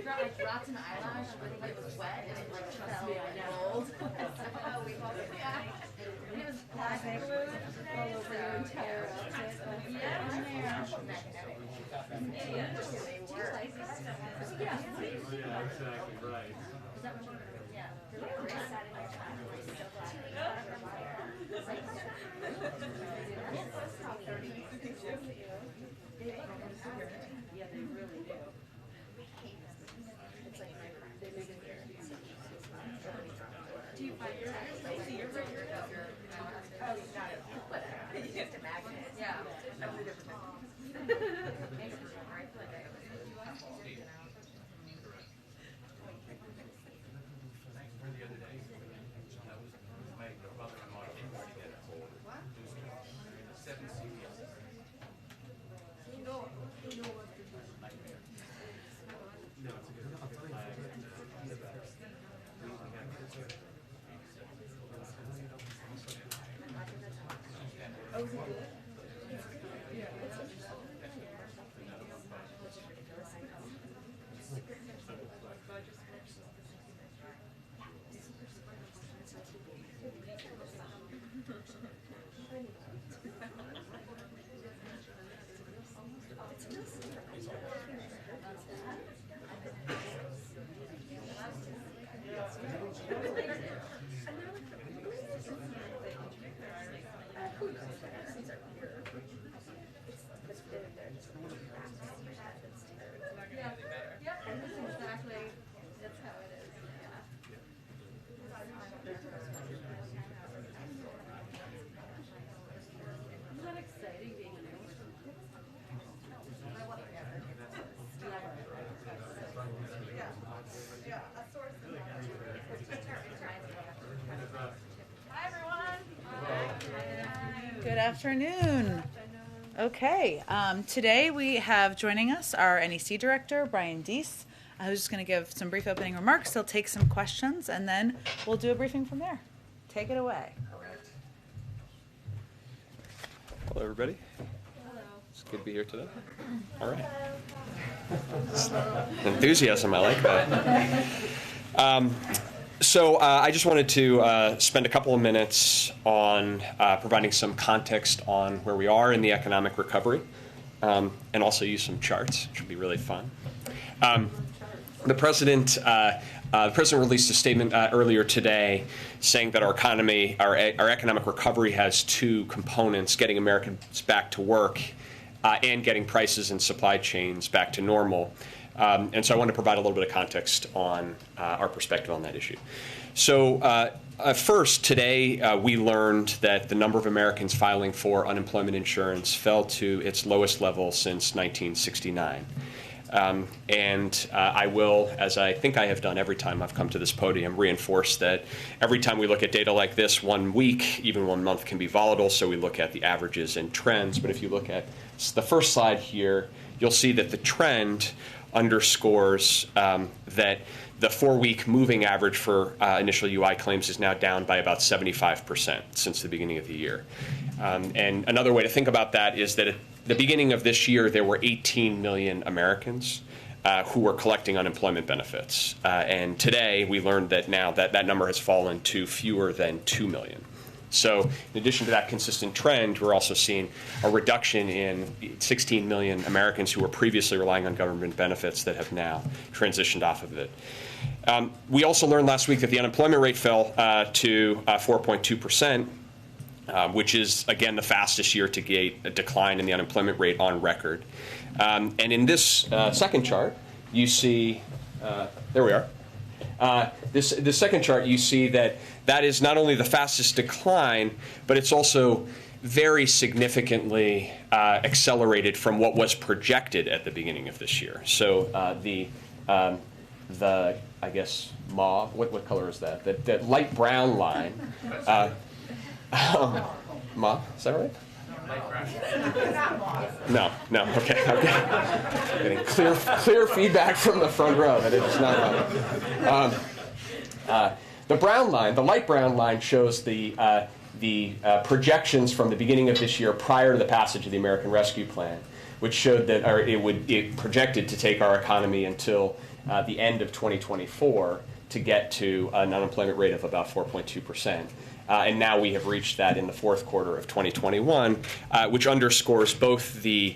I dropped an eyelash, but it was wet and it like fell gold. It was plastic glue all over your entire outfit. Yeah, exactly right. Yeah, they really do. Do you find your it's just a magnet. Yeah. Good afternoon. Okay, today we have joining us our NEC director, Brian Deese, who's just going to give some brief opening remarks. He'll take some questions, and then we'll do a briefing from there. Take it away. Hello, everybody. Hello. It's good to be here today. All right. Enthusiasm, I like that. So I just wanted to spend a couple of minutes on providing some context on where we are in the economic recovery, and also use some charts, which will be really fun. The president released a statement earlier today saying that our economy, our economic recovery has two components: getting Americans back to work and getting prices and supply chains back to normal. And so I want to provide a little bit of context on our perspective on that issue. So first, today we learned that the number of Americans filing for unemployment insurance fell to its lowest level since 1969. And I will, as I think I have done every time I've come to this podium, reinforce that every time we look at data like this, 1 week, even 1 month can be volatile, so we look at the averages and trends. But if you look at the first slide here, you'll see that the trend underscores that the 4-week moving average for initial UI claims is now down by about 75% since the beginning of the year. And another way to think about that is that at the beginning of this year, there were 18 million Americans who were collecting unemployment benefits. And today, we learned that now that number has fallen to fewer than 2 million. So in addition to that consistent trend, we're also seeing a reduction in 16 million Americans who were previously relying on government benefits that have now transitioned off of it. We also learned last week that the unemployment rate fell to 4.2%. Which is, again, the fastest year-to-date decline in the unemployment rate on record. And in this second chart, you see, there we are. This second chart, you see that that is not only the fastest decline, but it's also very significantly accelerated from what was projected at the beginning of this year. So the I guess, mauve, what color is that? That light brown line. Mauve, is that right? No, okay. Getting clear feedback from the front row that it is not mauve. The brown line, the light brown line, shows the projections from the beginning of this year prior to the passage of the American Rescue Plan, which showed that it projected to take our economy until the end of 2024 to get to an unemployment rate of about 4.2%. And now we have reached that in the fourth quarter of 2021, which underscores both the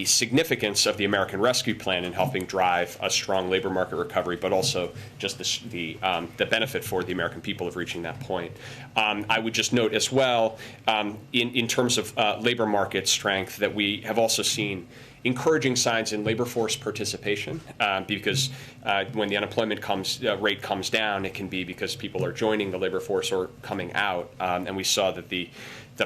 significance of the American Rescue Plan in helping drive a strong labor market recovery, but also just the benefit for the American people of reaching that point. I would just note as well, in terms of labor market strength, that we have also seen encouraging signs in labor force participation, because when the unemployment rate comes down, it can be because people are joining the labor force or coming out. And we saw that the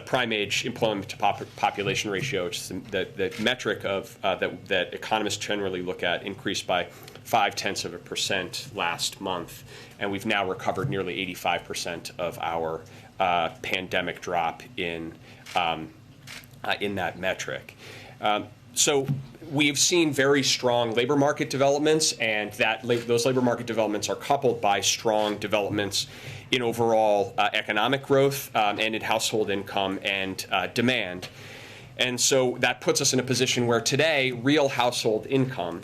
prime age employment to population ratio, which is the metric of that economists generally look at, increased by 0.5% last month, and we've now recovered nearly 85% of our pandemic drop in that metric. So we've seen very strong labor market developments, and those labor market developments are coupled by strong developments in overall economic growth and in household income and demand. And so that puts us in a position where today real household income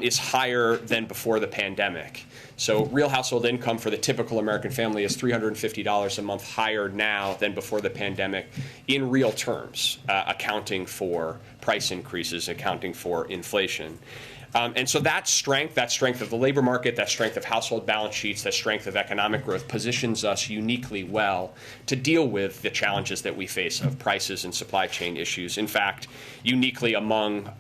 is higher than before the pandemic. So real household income for the typical American family is $350 a month higher now than before the pandemic in real terms, accounting for price increases, accounting for inflation. And so that strength of the labor market, that strength of household balance sheets, that strength of economic growth positions us uniquely well to deal with the challenges that we face of prices and supply chain issues. In fact, uniquely among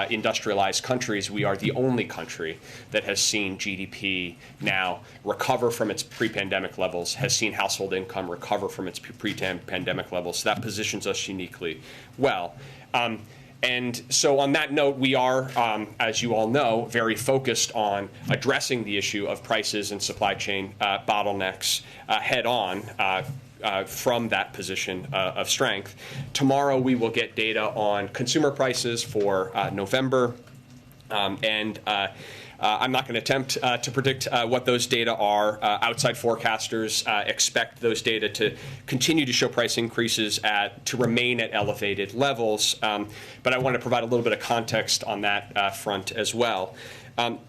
industrialized countries, we are the only country that has seen GDP now recover from its pre-pandemic levels, has seen household income recover from its pre-pandemic levels. So that positions us uniquely well. And so on that note, we are, as you all know, very focused on addressing the issue of prices and supply chain bottlenecks head on from that position of strength. Tomorrow we will get data on consumer prices for November, and I'm not going to attempt to predict what those data are. Outside forecasters expect those data to continue to show price increases to remain at elevated levels. But I want to provide a little bit of context on that front as well.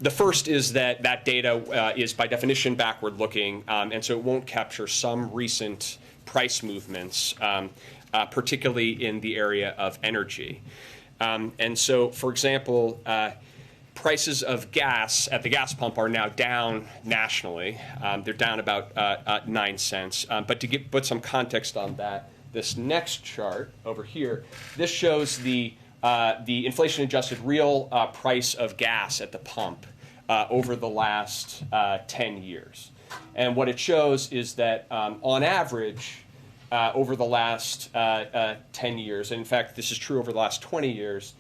The first is that data is by definition backward-looking, and so it won't capture some recent price movements, particularly in the area of energy. And so, for example, prices of gas at the gas pump are now down nationally. They're down about 9 cents. But to put some context on that, this next chart over here, this shows the inflation-adjusted real price of gas at the pump over the last 10 years. And what it shows is that on average, over the last 10 years, and in fact, this is true over the last 20 years,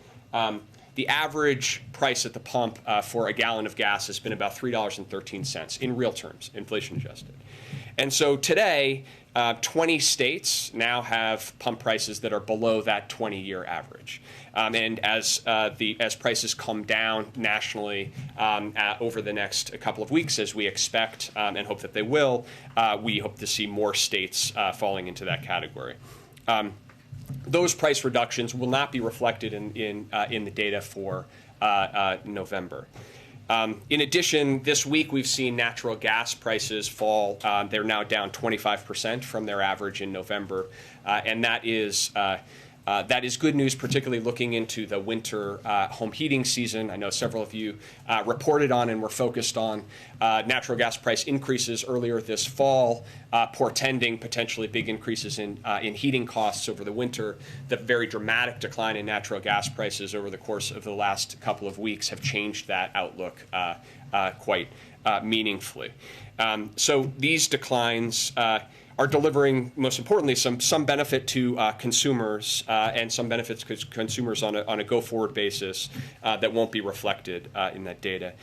the average price at the pump for a gallon of gas has been about $3.13 in real terms, inflation adjusted. And so today, 20 states now have pump prices that are below that 20-year average. And as prices come down nationally over the next couple of weeks, as we expect and hope that they will, we hope to see more states falling into that category. Those price reductions will not be reflected in the data for November. In addition, this week we've seen natural gas prices fall. They're now down 25% from their average in November, and that is good news, particularly looking into the winter home heating season. I know several of you reported on and were focused on natural gas price increases earlier this fall, portending potentially big increases in heating costs over the winter. The very dramatic decline in natural gas prices over the course of the last couple of weeks have changed that outlook quite meaningfully. So these declines are delivering, most importantly, some benefit to consumers and some benefits to consumers on a go-forward basis that won't be reflected in that data.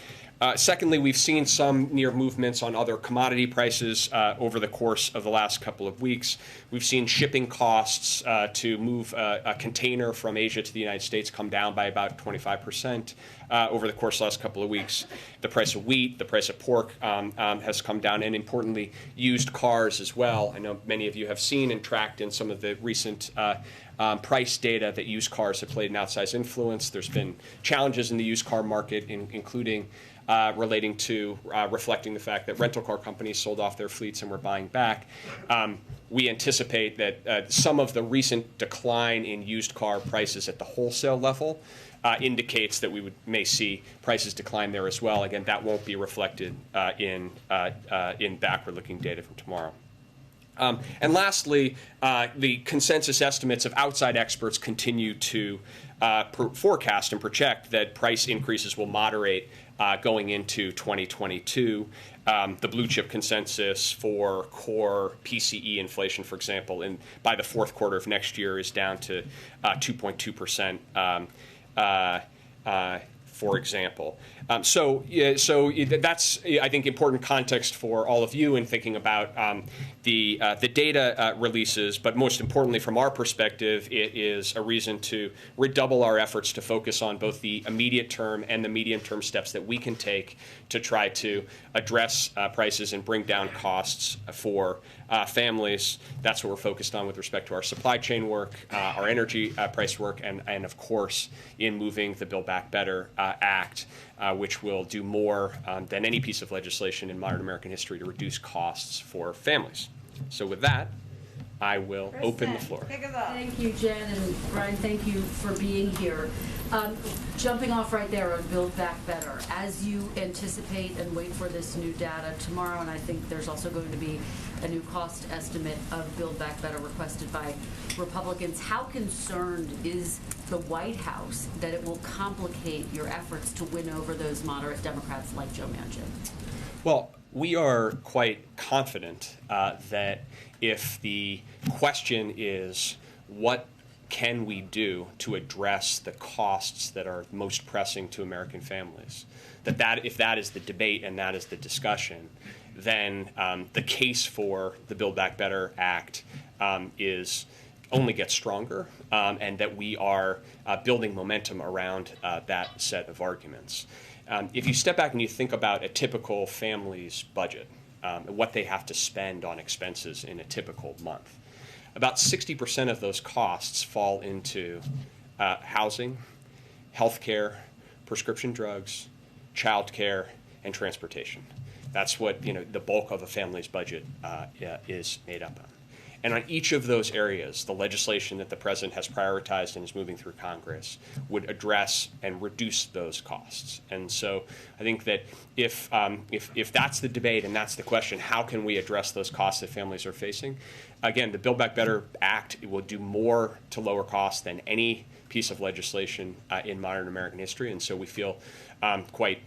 Secondly, we've seen some near movements on other commodity prices over the course of the last couple of weeks. We've seen shipping costs to move a container from Asia to the United States come down by about 25% over the course of the last couple of weeks. The price of wheat, the price of pork has come down, and importantly, used cars as well. I know many of you have seen and tracked in some of the recent price data that used cars have played an outsized influence. There's been challenges in the used car market, including relating to reflecting the fact that rental car companies sold off their fleets and were buying back. We anticipate that some of the recent decline in used car prices at the wholesale level indicates that we may see prices decline there as well. Again, that won't be reflected in backward-looking data from tomorrow. And lastly, the consensus estimates of outside experts continue to forecast and project that price increases will moderate going into 2022. The blue chip consensus for core PCE inflation, for example, by the fourth quarter of next year is down to 2.2%. For example. So that's, I think, important context for all of you in thinking about the data releases, but most importantly, from our perspective, it is a reason to redouble our efforts to focus on both the immediate term and the medium-term steps that we can take to try to address prices and bring down costs for families. That's what we're focused on with respect to our supply chain work, our energy price work, and of course, in moving the Build Back Better Act, which will do more than any piece of legislation in modern American history to reduce costs for families. So with that, I will open the floor. Thank you, Jen, and Brian, thank you for being here. Jumping off right there on Build Back Better, as you anticipate and wait for this new data tomorrow, and I think there's also going to be a new cost estimate of Build Back Better requested by Republicans, how concerned is the White House that it will complicate your efforts to win over those moderate Democrats like Joe Manchin? Well, we are quite confident that if the question is what can we do to address the costs that are most pressing to American families, that if that is the debate and that is the discussion, then the case for the Build Back Better Act only gets stronger, and that we are building momentum around that set of arguments. If you step back and you think about a typical family's budget, what they have to spend on expenses in a typical month, about 60% of those costs fall into housing, healthcare, prescription drugs, childcare, and transportation. That's what the bulk of a family's budget is made up of. And on each of those areas, the legislation that the president has prioritized and is moving through Congress would address and reduce those costs. And so I think that if that's the debate and that's the question, how can we address those costs that families are facing? Again, the Build Back Better Act will do more to lower costs than any piece of legislation in modern American history. And so we feel quite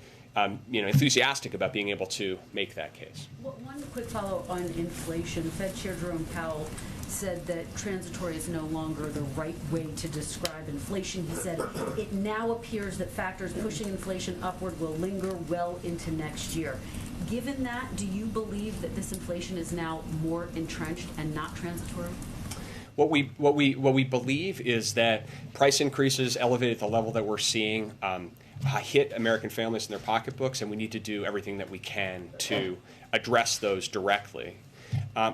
enthusiastic about being able to make that case. Well, one quick follow on inflation. Fed Chair Jerome Powell said that transitory is no longer the right way to describe inflation. He said it now appears that factors pushing inflation upward will linger well into next year. Given that, do you believe that this inflation is now more entrenched and not transitory? What we believe is that price increases elevated at the level that we're seeing hit American families in their pocketbooks, and we need to do everything that we can to address those directly.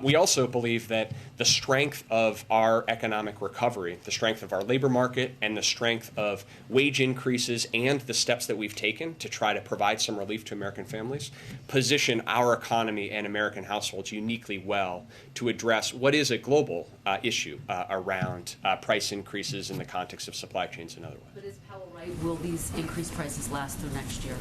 We also believe that the strength of our economic recovery, the strength of our labor market, and the strength of wage increases and the steps that we've taken to try to provide some relief to American families position our economy and American households uniquely well to address what is a global issue around price increases in the context of supply chains and other ways. But is Powell right? Will these increased prices last through next year?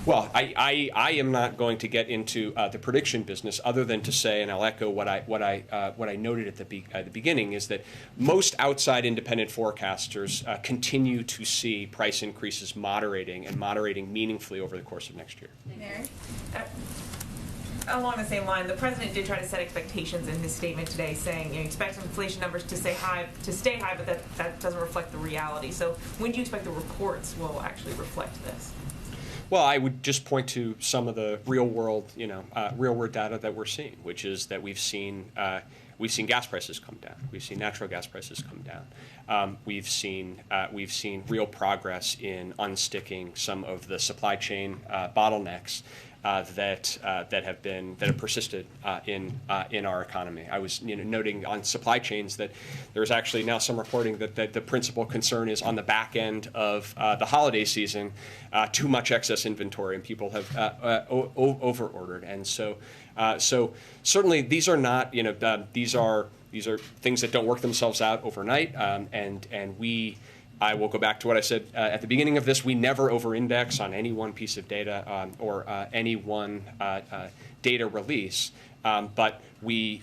Well, I am not going to get into the prediction business, other than to say, and I'll echo what I noted at the beginning, is that most outside independent forecasters continue to see price increases moderating meaningfully over the course of next year. Mary? Along the same line, the president did try to set expectations in his statement today, saying expect inflation numbers to stay high, but that doesn't reflect the reality. So when do you expect the reports will actually reflect this? Well, I would just point to some of the real world data that we're seeing, which is that we've seen gas prices come down. We've seen natural gas prices come down. We've seen real progress in unsticking some of the supply chain bottlenecks that have persisted in our economy. I was noting on supply chains that there's actually now some reporting that the principal concern is on the back end of the holiday season, too much excess inventory, and people have overordered. And so certainly these are not these are things that don't work themselves out overnight, I will go back to what I said at the beginning of this. We never over-index on any one piece of data or any one data release, but we're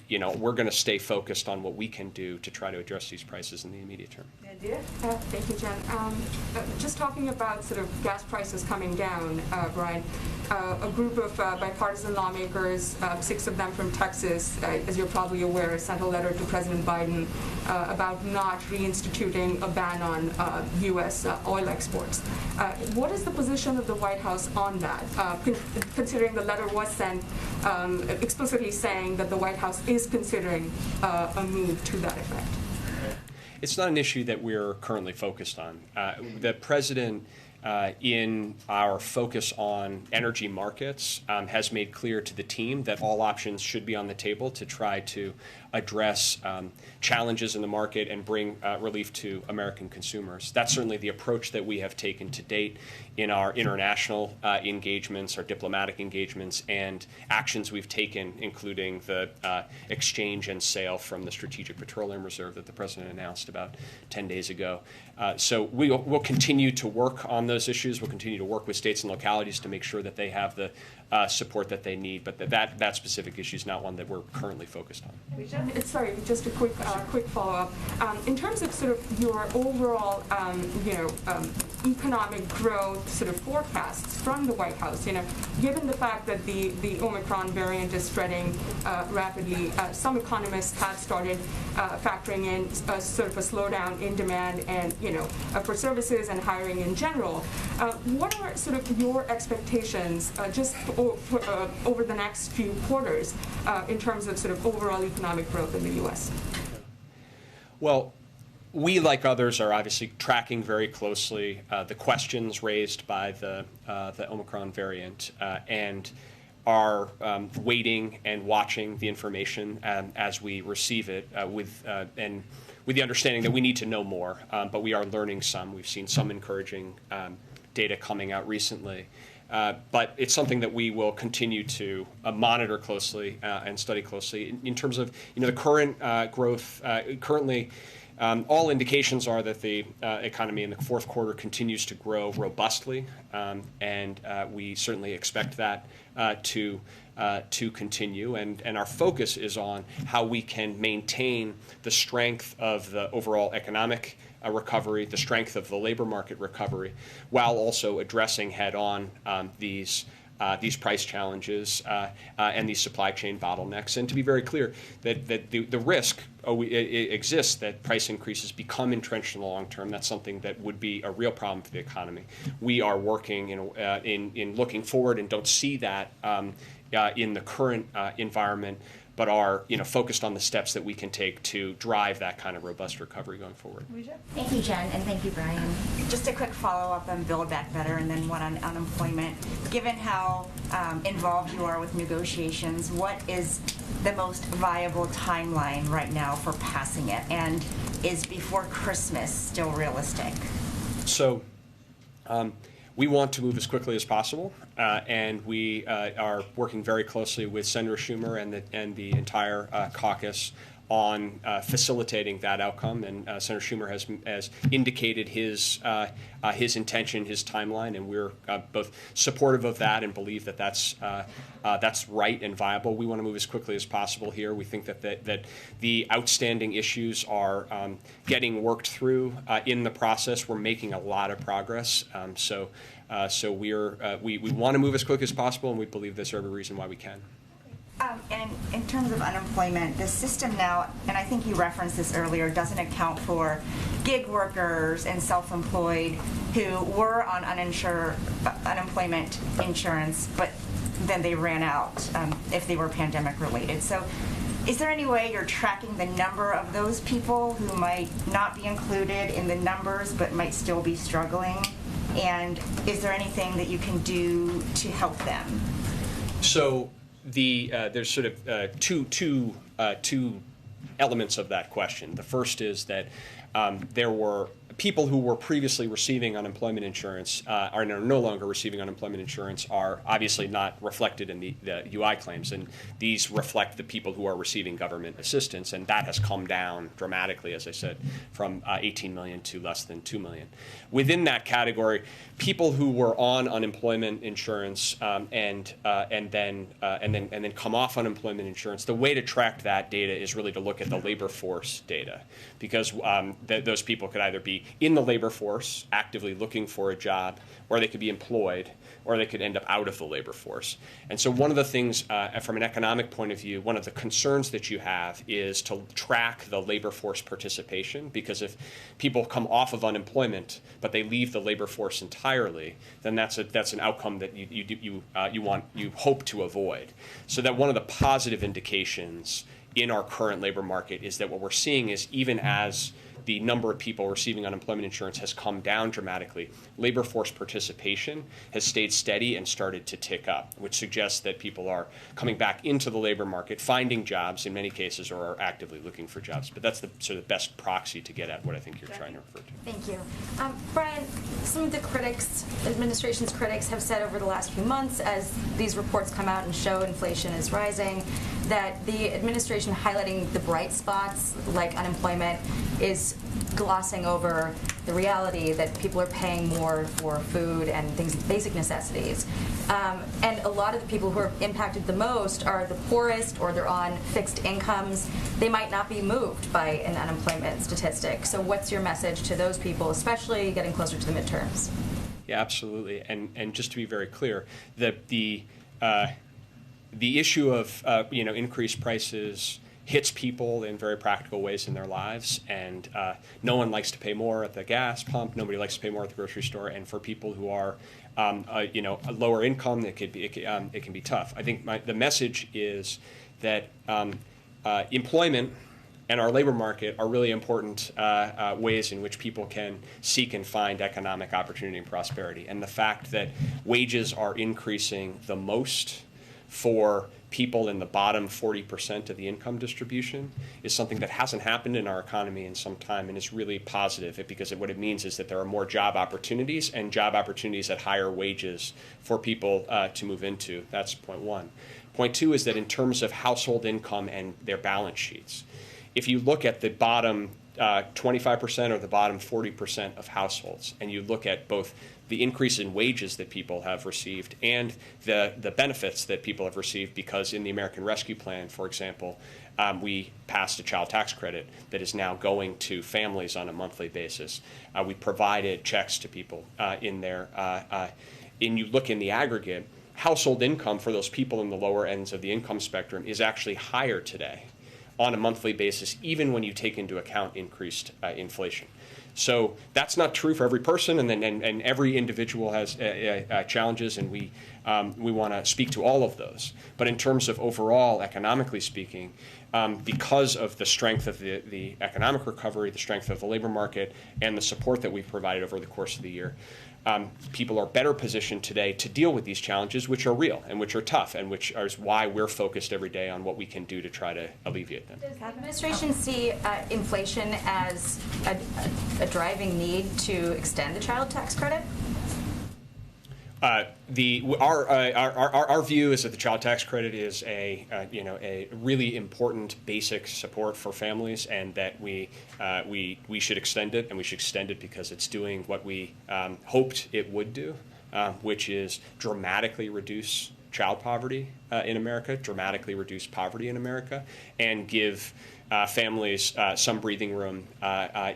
going to stay focused on what we can do to try to address these prices in the immediate term. Thank you, Jen. Just talking about sort of gas prices coming down, Brian, a group of bipartisan lawmakers, 6 of them from Texas, as you're probably aware, sent a letter to President Biden about not reinstituting a ban on U.S. Oil exports. What is the position of the White House on that, considering the letter was sent explicitly saying that the White House is considering a move to that effect? It's not an issue that we're currently focused on. The president, in our focus on energy markets, has made clear to the team that all options should be on the table to try to address challenges in the market and bring relief to American consumers. That's certainly the approach that we have taken to date in our international engagements, our diplomatic engagements, and actions we've taken, including the exchange and sale from the Strategic Petroleum Reserve that the president announced about 10 days ago. So we'll continue to work on those issues. We'll continue to work with states and localities to make sure that they have the support that they need, but that specific issue is not one that we're currently focused on. Sorry, just a quick follow-up. In terms of sort of your overall, economic growth sort of forecasts from the White House, given the fact that the Omicron variant is spreading rapidly, some economists have started factoring in sort of a slowdown in demand and, for services and hiring in general. What are sort of your expectations just over the next few quarters in terms of sort of overall economic growth in the U.S.? Well, we, like others, are obviously tracking very closely the questions raised by the Omicron variant and are waiting and watching the information as we receive it with the understanding that we need to know more, but we are learning some. We've seen some encouraging data coming out recently. But it's something that we will continue to monitor closely and study closely. In terms of the current growth, currently all indications are that the economy in the fourth quarter continues to grow robustly, and we certainly expect that to continue. And our focus is on how we can maintain the strength of the overall economic recovery, the strength of the labor market recovery, while also addressing head-on these price challenges and these supply chain bottlenecks. And to be very clear, that the risk exists that price increases become entrenched in the long term. That's something that would be a real problem for the economy. We are working in looking forward and don't see that in the current environment, but are focused on the steps that we can take to drive that kind of robust recovery going forward. Thank you, Jen, and thank you, Brian. Just a quick follow-up on Build Back Better and then one on unemployment. Given how involved you are with negotiations, what is the most viable timeline right now for passing it? And is before Christmas still realistic? So we want to move as quickly as possible, and we are working very closely with Senator Schumer and the entire caucus on facilitating that outcome. And Senator Schumer has indicated his intention, his timeline, and we're both supportive of that and believe that that's right and viable. We want to move as quickly as possible here. We think that the outstanding issues are getting worked through in the process. We're making a lot of progress. So we want to move as quickly as possible, and we believe there's every reason why we can. And in terms of unemployment, the system now, and I think you referenced this earlier, doesn't account for gig workers and self-employed who were on unemployment insurance, but then they ran out if they were pandemic related. So is there any way you're tracking the number of those people who might not be included in the numbers but might still be struggling? And is there anything that you can do to help them? So there's sort of two elements of that question. The first is that there were people who were previously receiving unemployment insurance are no longer receiving unemployment insurance, are obviously not reflected in the UI claims, and these reflect the people who are receiving government assistance, and that has come down dramatically, as I said, from 18 million to less than 2 million. Within that category, people who were on unemployment insurance and then come off unemployment insurance, the way to track that data is really to look at the labor force data, because those people could either be in the labor force actively looking for a job, or they could be employed, or they could end up out of the labor force. And so one of the things from an economic point of view, one of the concerns that you have is to track the labor force participation, because if people come off of unemployment but they leave the labor force entirely, then that's an outcome that you hope to avoid. So that one of the positive indications in our current labor market is that what we're seeing is, even as the number of people receiving unemployment insurance has come down dramatically, labor force participation has stayed steady and started to tick up, which suggests that people are coming back into the labor market, finding jobs in many cases, or are actively looking for jobs. But that's the sort of best proxy to get at what I think you're trying to refer to. Thank you. Brian, some of the administration's critics have said over the last few months, as these reports come out and show inflation is rising, that the administration highlighting the bright spots like unemployment is glossing over the reality that people are paying more for food and things, basic necessities. And a lot of the people who are impacted the most are the poorest, or they're on fixed incomes. They might not be moved by an unemployment statistic. So what's your message to those people, especially getting closer to the midterms? Yeah, absolutely. And just to be very clear, the issue of increased prices hits people in very practical ways in their lives, and no one likes to pay more at the gas pump. Nobody likes to pay more at the grocery store. And for people who are, a lower income, it can be tough. I think the message is that employment and our labor market are really important ways in which people can seek and find economic opportunity and prosperity. And the fact that wages are increasing the most for people in the bottom 40% of the income distribution is something that hasn't happened in our economy in some time, and is really positive, because what it means is that there are more job opportunities, and job opportunities at higher wages for people to move into. That's point one. Point two is that in terms of household income and their balance sheets, if you look at the bottom 25% or the bottom 40% of households, and you look at both the increase in wages that people have received and the benefits that people have received, because in the American Rescue Plan, for example, we passed a child tax credit that is now going to families on a monthly basis. We provided checks to people in there. And you look in the aggregate, household income for those people in the lower ends of the income spectrum is actually higher today on a monthly basis, even when you take into account increased inflation. So that's not true for every person, and every individual has challenges, and we we want to speak to all of those. But in terms of overall, economically speaking, because of the strength of the economic recovery, the strength of the labor market, and the support that we've provided over the course of the year, people are better positioned today to deal with these challenges, which are real and which are tough, and which is why we're focused every day on what we can do to try to alleviate them. Does the administration see inflation as a driving need to extend the child tax credit? Our view is that the child tax credit is a really important basic support for families, and that we should extend it, and we should extend it because it's doing what we hoped it would do, which is dramatically reduce child poverty in America, dramatically reduce poverty in America, and give families some breathing room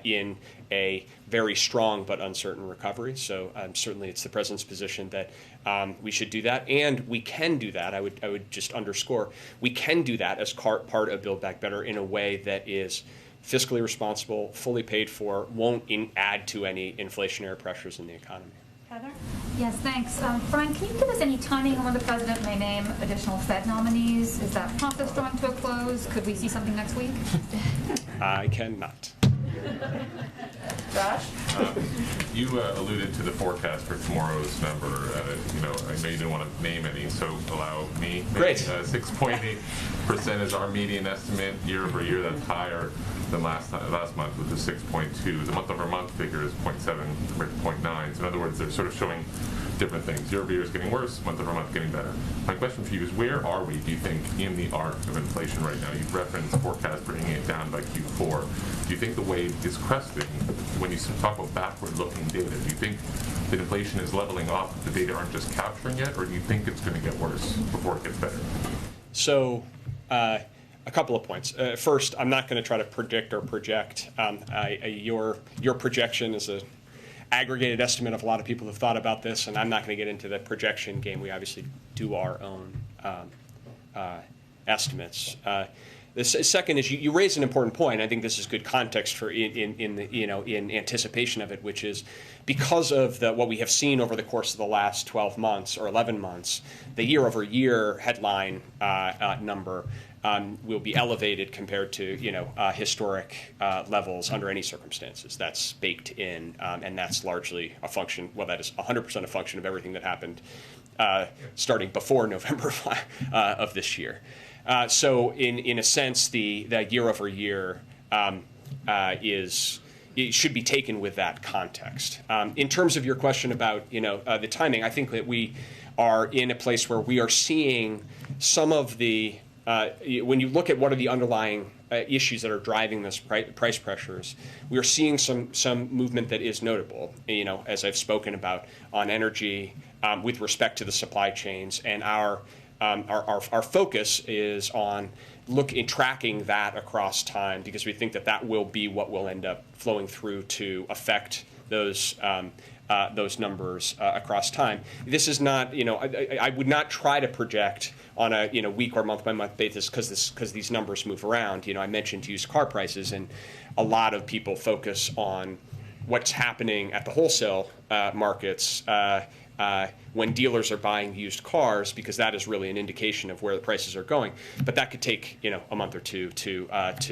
in a very strong but uncertain recovery. So certainly it's the President's position that we should do that, and we can do that. I would just underscore, we can do that as part of Build Back Better in a way that is fiscally responsible, fully paid for, won't add to any inflationary pressures in the economy. Heather? Yes, thanks. Brian, can you give us any timing on when the President may name additional Fed nominees? Is that process drawing to a close? Could we see something next week? I cannot. Josh? You alluded to the forecast for tomorrow's number. I know you didn't want to name any, so allow me. Great. 6.8% is our median estimate year over year. That's higher than last month, which was 6.2. The month-over-month figure is 0.7 compared to 0.9. So in other words, they're sort of showing different things. Year over year is getting worse, month over month getting better. My question for you is, where are we, do you think, in the arc of inflation right now? You've referenced forecast bringing it down by Q4. Do you think the wave is cresting? When you talk about backward-looking data, do you think that inflation is leveling off, the data aren't just capturing it, or do you think it's going to get worse before it gets better? So, a couple of points. First, I'm not going to try to predict or project. Your projection is an aggregated estimate of a lot of people who've thought about this, and I'm not going to get into the projection game. We obviously do our own estimates. The second is you raise an important point. I think this is good context for in anticipation of it, which is because of what we have seen over the course of the last 12 months or 11 months, the year-over-year headline number will be elevated compared to historic levels under any circumstances. That's baked in, and that's largely a function. Well, that is 100% a function of everything that happened starting before November of this year. So, in a sense, the year over year it should be taken with that context. In terms of your question about the timing, I think that we are in a place where we are seeing some of the when you look at what are the underlying issues that are driving this price pressures, we are seeing some movement that is notable. As I've spoken about on energy, with respect to the supply chains, and our focus is on tracking that across time, because we think that will be what will end up flowing through to affect those numbers across time. This is not, I would not try to project on a week or month by month basis because these numbers move around. I mentioned used car prices, and a lot of people focus on what's happening at the wholesale markets when dealers are buying used cars, because that is really an indication of where the prices are going. But that could take a month or two to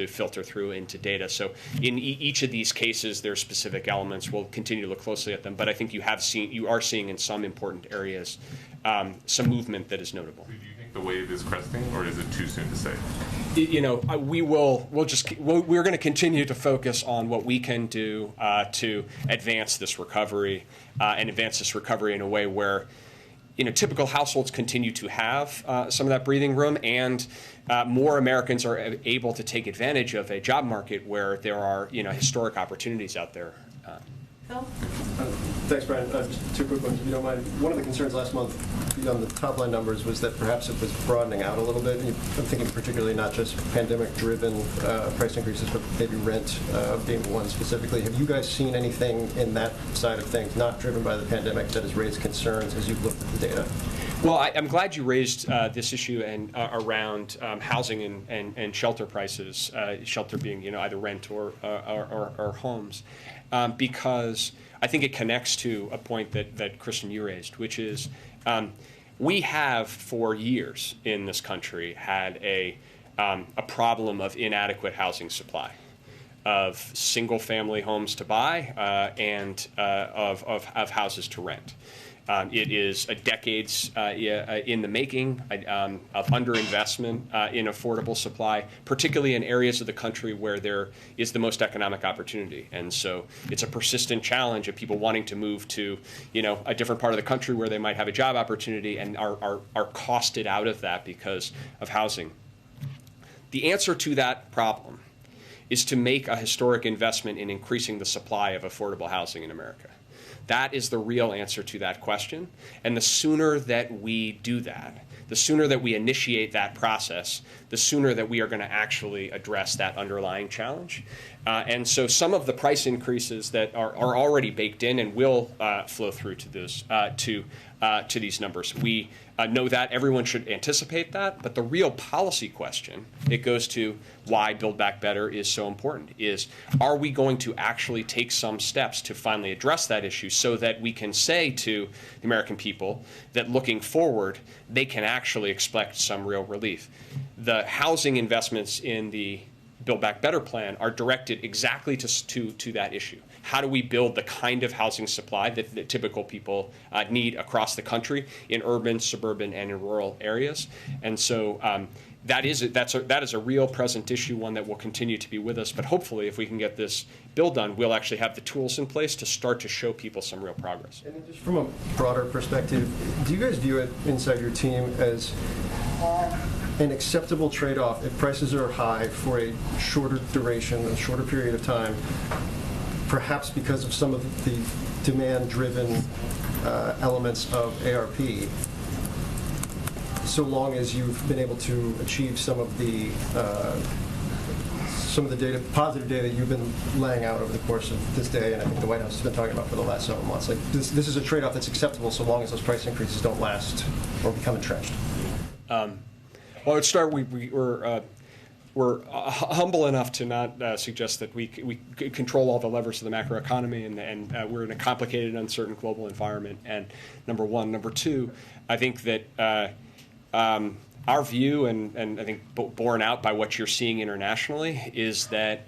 filter through into data. So in each of these cases, there are specific elements. We'll continue to look closely at them. But I think you are seeing in some important areas some movement that is notable. Do you think the wave is cresting, or is it too soon to say? We're going to continue to focus on what we can do to advance this recovery and advance this recovery in a way where typical households continue to have some of that breathing room, and more Americans are able to take advantage of a job market where there are historic opportunities out there. Phil? Thanks, Brian. Just two quick ones, if you don't mind. One of the concerns last month on the top line numbers was that perhaps it was broadening out a little bit. I'm thinking particularly not just pandemic-driven price increases, but maybe rent being one specifically. Have you guys seen anything in that side of things, not driven by the pandemic, that has raised concerns as you've looked at the data? Well, I'm glad you raised this issue around housing and shelter prices, shelter being either rent or homes, because I think it connects to a point that Kristen, you raised, which is we have for years in this country had a problem of inadequate housing supply, of single-family homes to buy and of houses to rent. It is decades in the making of underinvestment in affordable supply, particularly in areas of the country where there is the most economic opportunity. And so it's a persistent challenge of people wanting to move to, a different part of the country where they might have a job opportunity and are costed out of that because of housing. The answer to that problem is to make a historic investment in increasing the supply of affordable housing in America. That is the real answer to that question. And the sooner that we do that, the sooner that we initiate that process, the sooner that we are going to actually address that underlying challenge. And so some of the price increases that are already baked in and will flow through to those to these numbers. We know that everyone should anticipate that, but the real policy question, it goes to why Build Back Better is so important, is are we going to actually take some steps to finally address that issue so that we can say to the American people that looking forward, they can actually expect some real relief. The housing investments in the Build Back Better plan are directed exactly to that issue. How do we build the kind of housing supply that typical people need across the country in urban, suburban, and in rural areas? And so that is a real present issue, one that will continue to be with us. But hopefully, if we can get this bill done, we'll actually have the tools in place to start to show people some real progress. And then just from a broader perspective, do you guys view it inside your team as an acceptable trade-off if prices are high for a shorter duration, a shorter period of time, perhaps because of some of the demand-driven elements of ARP, so long as you've been able to achieve some of the data, positive data you've been laying out over the course of this day, and I think the White House has been talking about for the last several months. Like this is a trade-off that's acceptable so long as those price increases don't last or become entrenched. Well, I would start. We're humble enough to not suggest that we control all the levers of the macroeconomy, and we're in a complicated, uncertain global environment. And number one, number two, I think that our view, and I think borne out by what you're seeing internationally, is that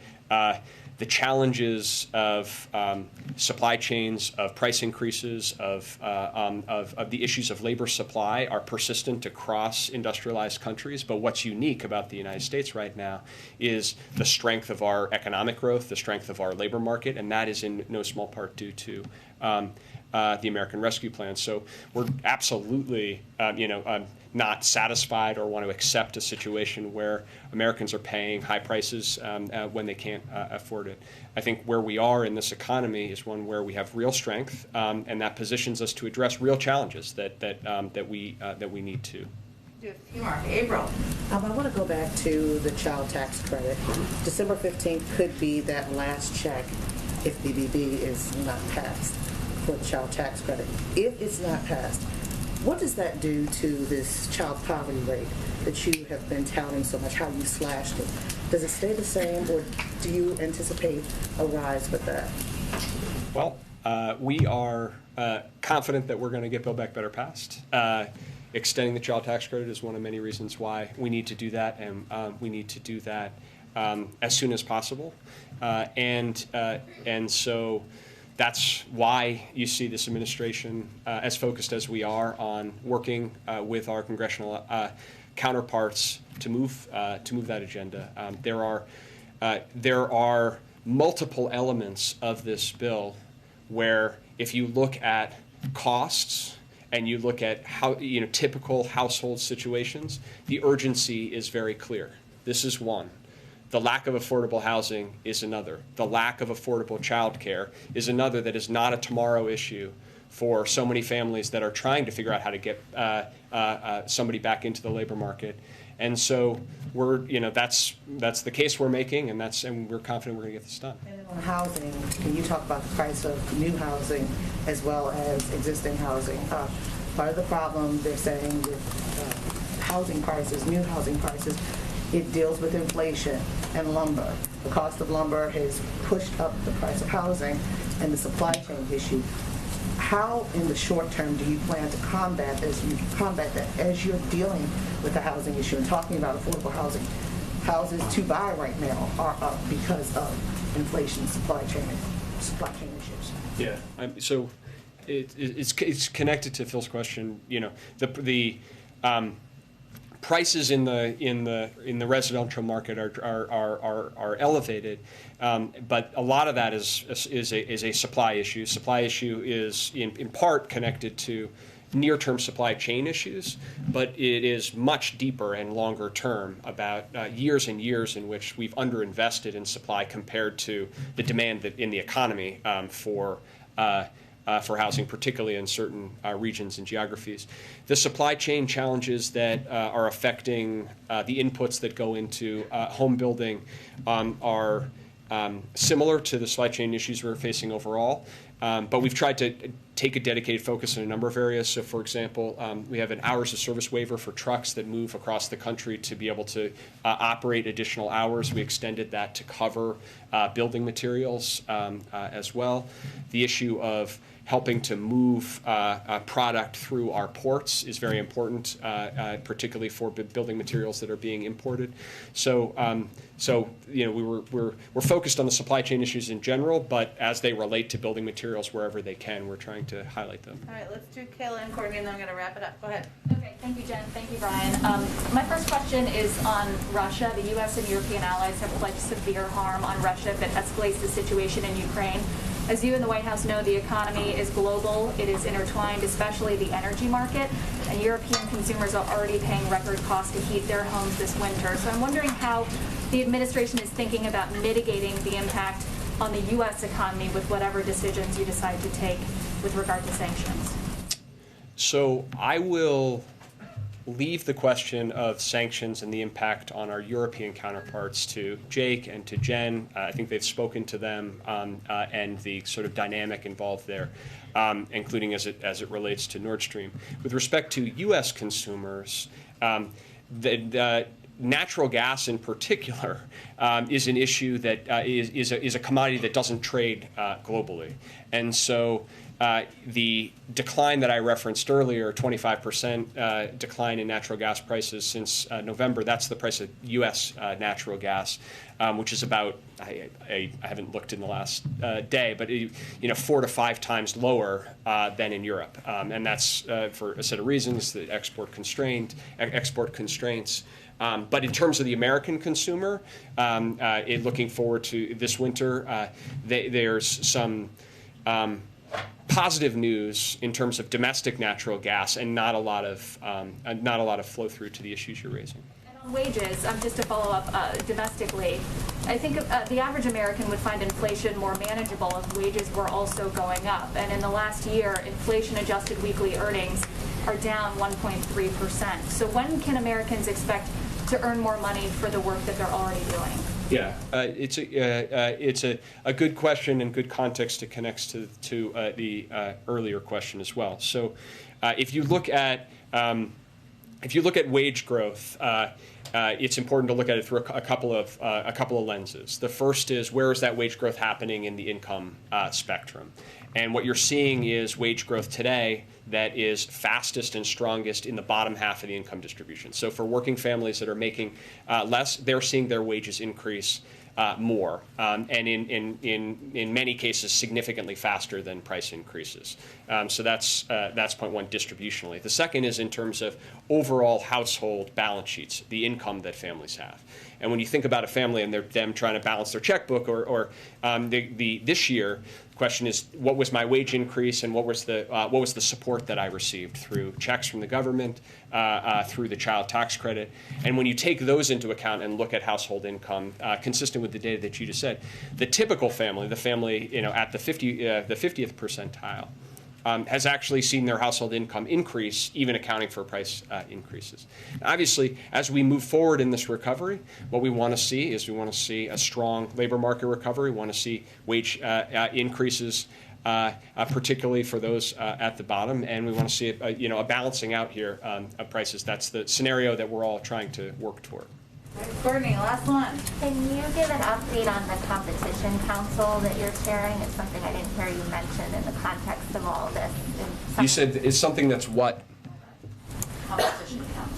the challenges of supply chains, of price increases, of the issues of labor supply are persistent across industrialized countries. But what's unique about the United States right now is the strength of our economic growth, the strength of our labor market, and that is in no small part due to the American Rescue Plan. So we're absolutely, not satisfied or want to accept a situation where Americans are paying high prices when they can't afford it. I think where we are in this economy is one where we have real strength, and that positions us to address real challenges that we need to. April. I want to go back to the child tax credit. December 15th could be that last check if BBB is not passed for the child tax credit. If it's not passed, what does that do to this child poverty rate that you have been touting so much, how you slashed it? Does it stay the same, or do you anticipate a rise with that? Well, we are confident that we're going to get Build Back Better passed. Extending the child tax credit is one of many reasons why we need to do that, and we need to do that as soon as possible. And so that's why you see this administration as focused as we are on working with our congressional counterparts to move that agenda. There are multiple elements of this bill where, if you look at costs and you look at how typical household situations, the urgency is very clear. This is one. The lack of affordable housing is another. The lack of affordable childcare is another that is not a tomorrow issue for so many families that are trying to figure out how to get somebody back into the labor market. And so that's the case we're making, and we're confident we're going to get this done. And on housing, can you talk about the price of new housing as well as existing housing? Part of the problem they're saying with housing prices, new housing prices, it deals with inflation and lumber. The cost of lumber has pushed up the price of housing, and the supply chain issue. How, in the short term, do you plan to combat that as you're dealing with the housing issue and talking about affordable housing? Houses to buy right now are up because of inflation, supply chain issues. Yeah. So it's connected to Phil's question. You know, the prices in the residential market are elevated, but a lot of that is a supply issue. Supply issue is in part connected to near-term supply chain issues, but it is much deeper and longer term, about years and years in which we've underinvested in supply compared to the demand that in the economy for housing, particularly in certain regions and geographies. The supply chain challenges that are affecting the inputs that go into home building are similar to the supply chain issues we're facing overall. But we've tried to take a dedicated focus in a number of areas. So, for example, we have an hours of service waiver for trucks that move across the country to be able to operate additional hours. We extended that to cover building materials as well. The issue of helping to move product through our ports is very important, particularly for building materials that are being imported. So you know, we're focused on the supply chain issues in general, but as they relate to building materials wherever they can, we're trying to highlight them. All right, let's do Kayla and Courtney, and then I'm going to wrap it up. Go ahead. Okay, thank you, Jen. Thank you, Brian. My first question is on Russia. The U.S. and European allies have pledged severe harm on Russia if it escalates the situation in Ukraine. As you in the White House know, the economy is global. It is intertwined, especially the energy market, and European consumers are already paying record costs to heat their homes this winter. So I'm wondering how the administration is thinking about mitigating the impact on the U.S. economy with whatever decisions you decide to take with regard to sanctions. So I will leave the question of sanctions and the impact on our European counterparts to Jake and to Jen. I think they've spoken to them and the sort of dynamic involved there, including as it relates to Nord Stream. With respect to U.S. consumers, the natural gas in particular is an issue that is a commodity that doesn't trade globally, and so the decline that I referenced earlier, 25% decline in natural gas prices since November, that's the price of U.S. Natural gas, which is about, I haven't looked in the last day, but 4 to 5 times lower than in Europe. And that's for a set of reasons, the export constraints. But in terms of the American consumer, looking forward to this winter, there's some positive news in terms of domestic natural gas, and not a lot of flow through to the issues you're raising. And on wages, just to follow up domestically, I think the average American would find inflation more manageable if wages were also going up. And in the last year, inflation-adjusted weekly earnings are down 1.3%. So when can Americans expect to earn more money for the work that they're already doing? Yeah, it's a good question and good context to connect to the earlier question as well. So, if you look at wage growth, it's important to look at it through a couple of lenses. The first is, where is that wage growth happening in the income spectrum? And what you're seeing is wage growth today that is fastest and strongest in the bottom half of the income distribution. So for working families that are making less, they're seeing their wages increase more, and in many cases significantly faster than price increases. So that's point one distributionally. The second is in terms of overall household balance sheets, the income that families have. And when you think about a family and them trying to balance their checkbook, or this year, the question is, what was my wage increase, and what was the support that I received through checks from the government, through the child tax credit. And when you take those into account and look at household income, consistent with the data that you just said, the typical family, the family at the 50th percentile, has actually seen their household income increase, even accounting for price increases. Obviously, as we move forward in this recovery, what we want to see is a strong labor market recovery. We want to see wage increases, particularly for those at the bottom, and we want to see a balancing out here of prices. That's the scenario that we're all trying to work toward. Courtney, last one. Can you give an update on the Competition Council that you're chairing? It's something I didn't hear you mention in the context of all this? You said it's something that's what?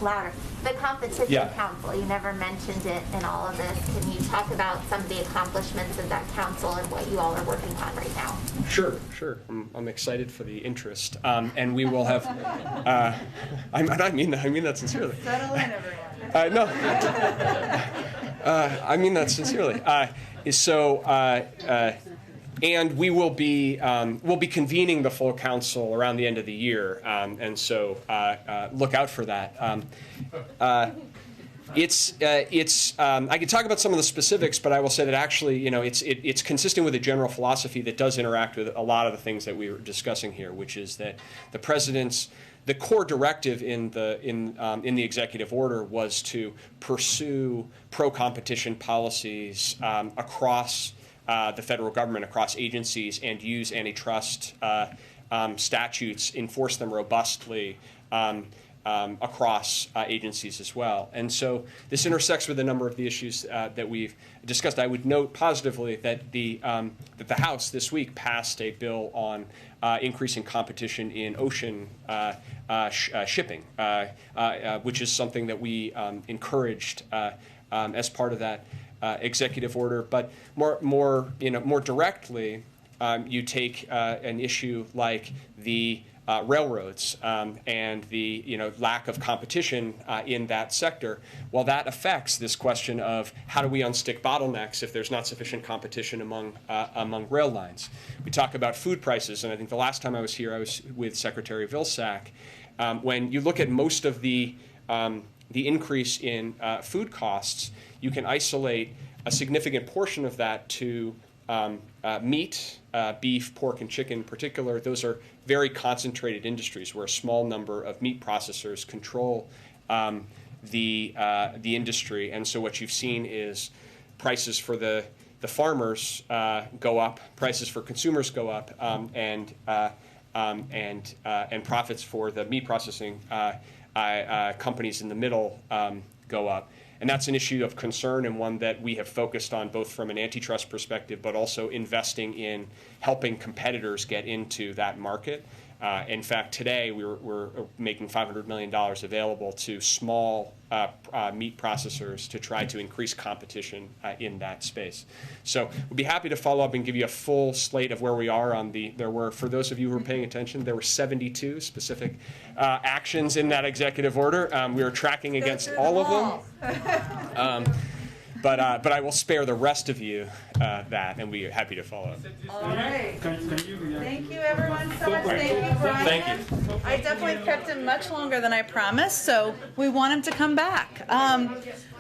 Louder. The Competition Yeah. Council, you never mentioned it in all of this. Can you talk about some of the accomplishments of that council and what you all are working on right now? Sure. I'm excited for the interest, and we will have. I mean that sincerely. Settle in, everyone. No, I mean that sincerely. And we will be convening the full council around the end of the year, and so look out for that. I could talk about some of the specifics, but I will say that actually, it's consistent with a general philosophy that does interact with a lot of the things that we were discussing here, which is that the core directive in the executive order was to pursue pro-competition policies across the federal government, across agencies, and use antitrust statutes, enforce them robustly across agencies as well. And so this intersects with a number of the issues that we've discussed. I would note positively that the House this week passed a bill on increasing competition in ocean shipping, which is something that we encouraged as part of that executive order. But more directly, you take an issue like the railroads and the lack of competition in that sector. Well, that affects this question of how do we unstick bottlenecks if there's not sufficient competition among rail lines. We talk about food prices, and I think the last time I was here, I was with Secretary Vilsack. When you look at most of the increase in food costs, you can isolate a significant portion of that to meat, beef, pork, and chicken in particular. Those are very concentrated industries where a small number of meat processors control the industry. And so what you've seen is prices for the farmers go up, prices for consumers go up, and profits for the meat processing companies in the middle go up. And that's an issue of concern and one that we have focused on both from an antitrust perspective, but also investing in helping competitors get into that market. In fact, today we're making $500 million available to small meat processors to try to increase competition in that space. So we'll be happy to follow up and give you a full slate of where we are on there were, for those of you who were paying attention, there were 72 specific actions in that executive order. We are tracking against all of them. But I will spare the rest of you that, and we're happy to follow up. All right. Thank you, everyone, so much. Thank you, Brian. Thank you. I definitely kept him much longer than I promised, so we want him to come back.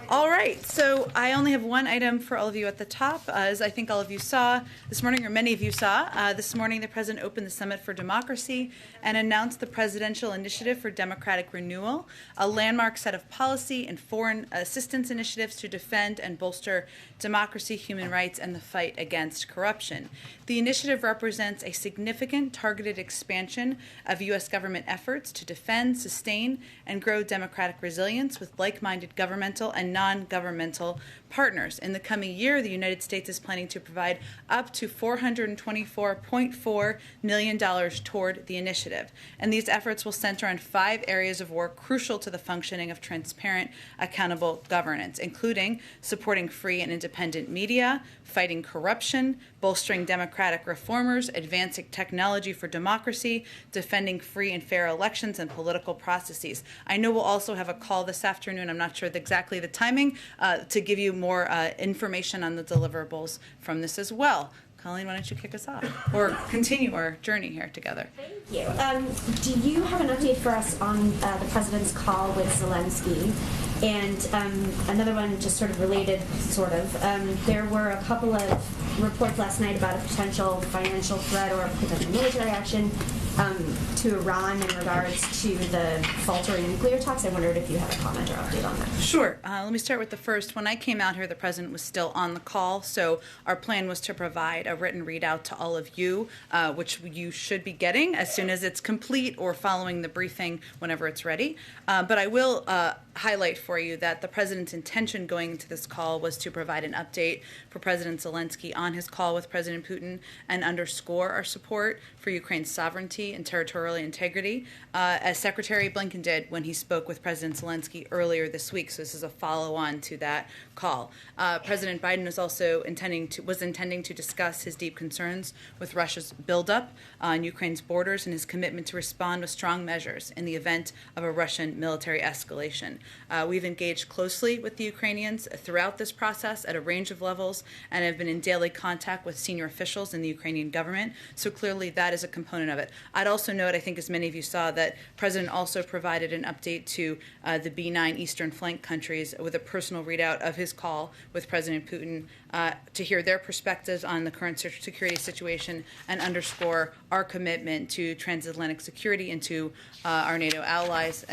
All right, so I only have one item for all of you at the top. As I think all of you saw this morning, or many of you saw, this morning the President opened the Summit for Democracy and announced the Presidential Initiative for Democratic Renewal, a landmark set of policy and foreign assistance initiatives to defend and bolster democracy, human rights, and the fight against corruption. The initiative represents a significant targeted expansion of U.S. government efforts to defend, sustain, and grow democratic resilience with like-minded governmental and non-governmental partners. In the coming year, the United States is planning to provide up to $424.4 million toward the initiative. And these efforts will center on 5 areas of work crucial to the functioning of transparent, accountable governance, including supporting free and independent media, fighting corruption, bolstering democratic reformers, advancing technology for democracy, defending free and fair elections and political processes. I know we'll also have a call this afternoon, I'm not sure exactly the timing, to give you more information on the deliverables from this as well. Colleen, why don't you kick us off or continue our journey here together? Thank you. Do you have an update for us on the president's call with Zelensky? And another one just sort of related, there were a couple of reports last night about a potential financial threat or potential military action to Iran in regards to the faltering nuclear talks. I wondered if you had a comment or update on that. Sure. Let me start with the first. When I came out here, the president was still on the call, so our plan was to provide a written readout to all of you, which you should be getting as soon as it's complete or following the briefing whenever it's ready. But I will highlight for you that the president's intention going into this call was to provide an update for President Zelensky on his call with President Putin and underscore our support for Ukraine's sovereignty and territorial integrity, as Secretary Blinken did when he spoke with President Zelensky earlier this week. So this is a follow-on to that call. President Biden was also intending to discuss his deep concerns with Russia's buildup on Ukraine's borders and his commitment to respond with strong measures in the event of a Russian military escalation. We've engaged closely with the Ukrainians throughout this process at a range of levels and have been in daily contact with senior officials in the Ukrainian government. So clearly that is a component of it. I'd also note, I think as many of you saw, that President also provided an update to the B9 Eastern Flank countries with a personal readout of his call with President Putin to hear their perspectives on the current security situation and underscore our commitment to transatlantic security and to our NATO allies,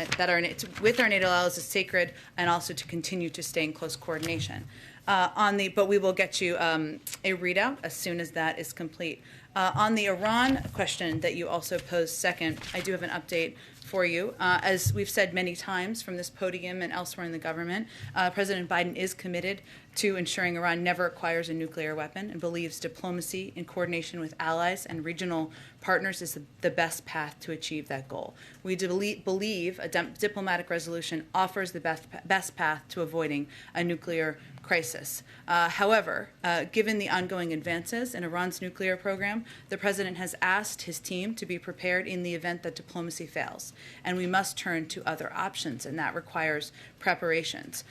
with our NATO allies is sacred, and also to continue to stay in close coordination. But we will get you a readout as soon as that is complete. On the Iran question that you also posed second, I do have an update for you. As we've said many times from this podium and elsewhere in the government, President Biden is committed to ensuring Iran never acquires a nuclear weapon and believes diplomacy in coordination with allies and regional partners is the best path to achieve that goal. We believe a diplomatic resolution offers the best path to avoiding a nuclear crisis. However, given the ongoing advances in Iran's nuclear program, the president has asked his team to be prepared in the event that diplomacy fails, and we must turn to other options, and that requires preparations.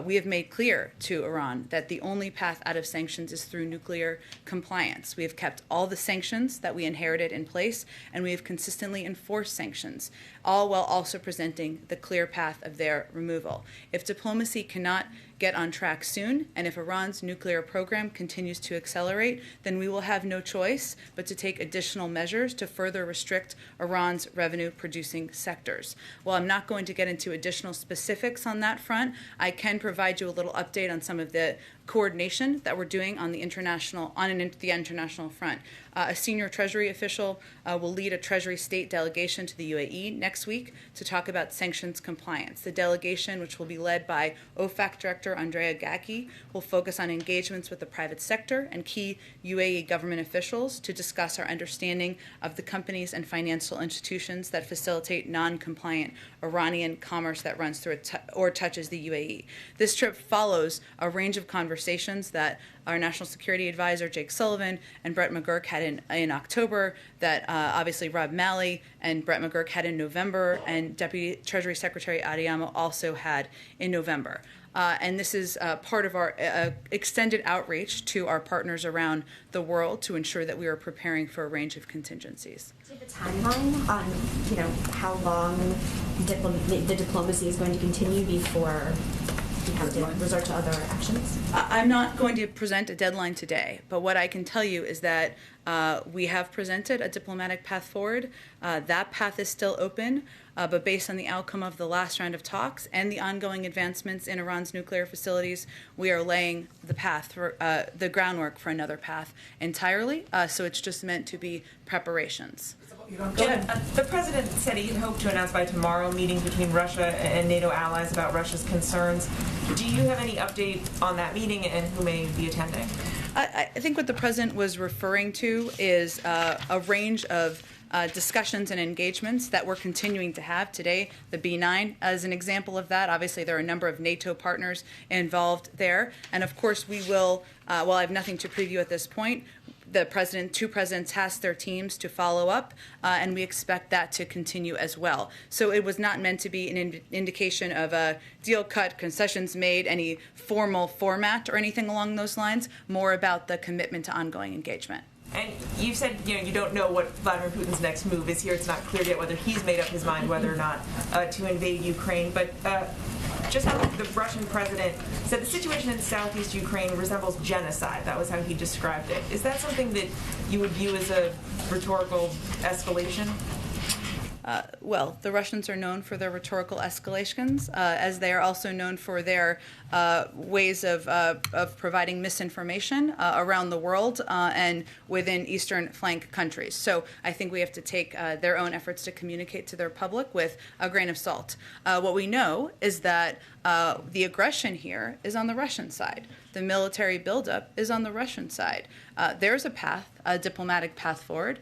We have made clear to Iran that the only path out of sanctions is through nuclear compliance. We have kept all the sanctions that we inherited in place, and we have consistently enforced sanctions, all while also presenting the clear path of their removal. If diplomacy cannot get on track soon, and if Iran's nuclear program continues to accelerate, then we will have no choice but to take additional measures to further restrict Iran's revenue-producing sectors. While I'm not going to get into additional specifics on that front, I can provide you a little update on some of the coordination that we're doing on the international front. A senior Treasury official will lead a Treasury state delegation to the UAE next week to talk about sanctions compliance. The delegation, which will be led by OFAC Director Andrea Gacki, will focus on engagements with the private sector and key UAE government officials to discuss our understanding of the companies and financial institutions that facilitate non-compliant Iranian commerce that runs through or touches the UAE. This trip follows a range of conversations that our National Security Advisor, Jake Sullivan, and Brett McGurk had in October, that obviously Rob Malley and Brett McGurk had in November, and Deputy Treasury Secretary Adeyemo also had in November. And this is part of our extended outreach to our partners around the world to ensure that we are preparing for a range of contingencies. Do you have a timeline on, how long the diplomacy is going to continue before you have to resort to other actions? I'm not going to present a deadline today, but what I can tell you is that we have presented a diplomatic path forward. That path is still open, but based on the outcome of the last round of talks and the ongoing advancements in Iran's nuclear facilities, we are laying the path for the groundwork for another path entirely. So it's just meant to be preparations. Jen, the president said he hoped to announce by tomorrow meetings between Russia and NATO allies about Russia's concerns. Do you have any update on that meeting and who may be attending? I think what the president was referring to is a range of discussions and engagements that we're continuing to have today. The B9 as an example of that. Obviously, there are a number of NATO partners involved there. And of course, we will, while I have nothing to preview at this point, two presidents tasked their teams to follow up, and we expect that to continue as well. So it was not meant to be an indication of a deal cut, concessions made, any formal format or anything along those lines, more about the commitment to ongoing engagement. And you said you don't know what Vladimir Putin's next move is here. It's not clear yet whether he's made up his mind whether or not to invade Ukraine. But just how the Russian president said the situation in southeast Ukraine resembles genocide. That was how he described it. Is that something that you would view as a rhetorical escalation? Well, the Russians are known for their rhetorical escalations, as they are also known for their ways of providing misinformation around the world and within Eastern flank countries. So I think we have to take their own efforts to communicate to their public with a grain of salt. What we know is that the aggression here is on the Russian side. The military buildup is on the Russian side. There's a path, a diplomatic path forward.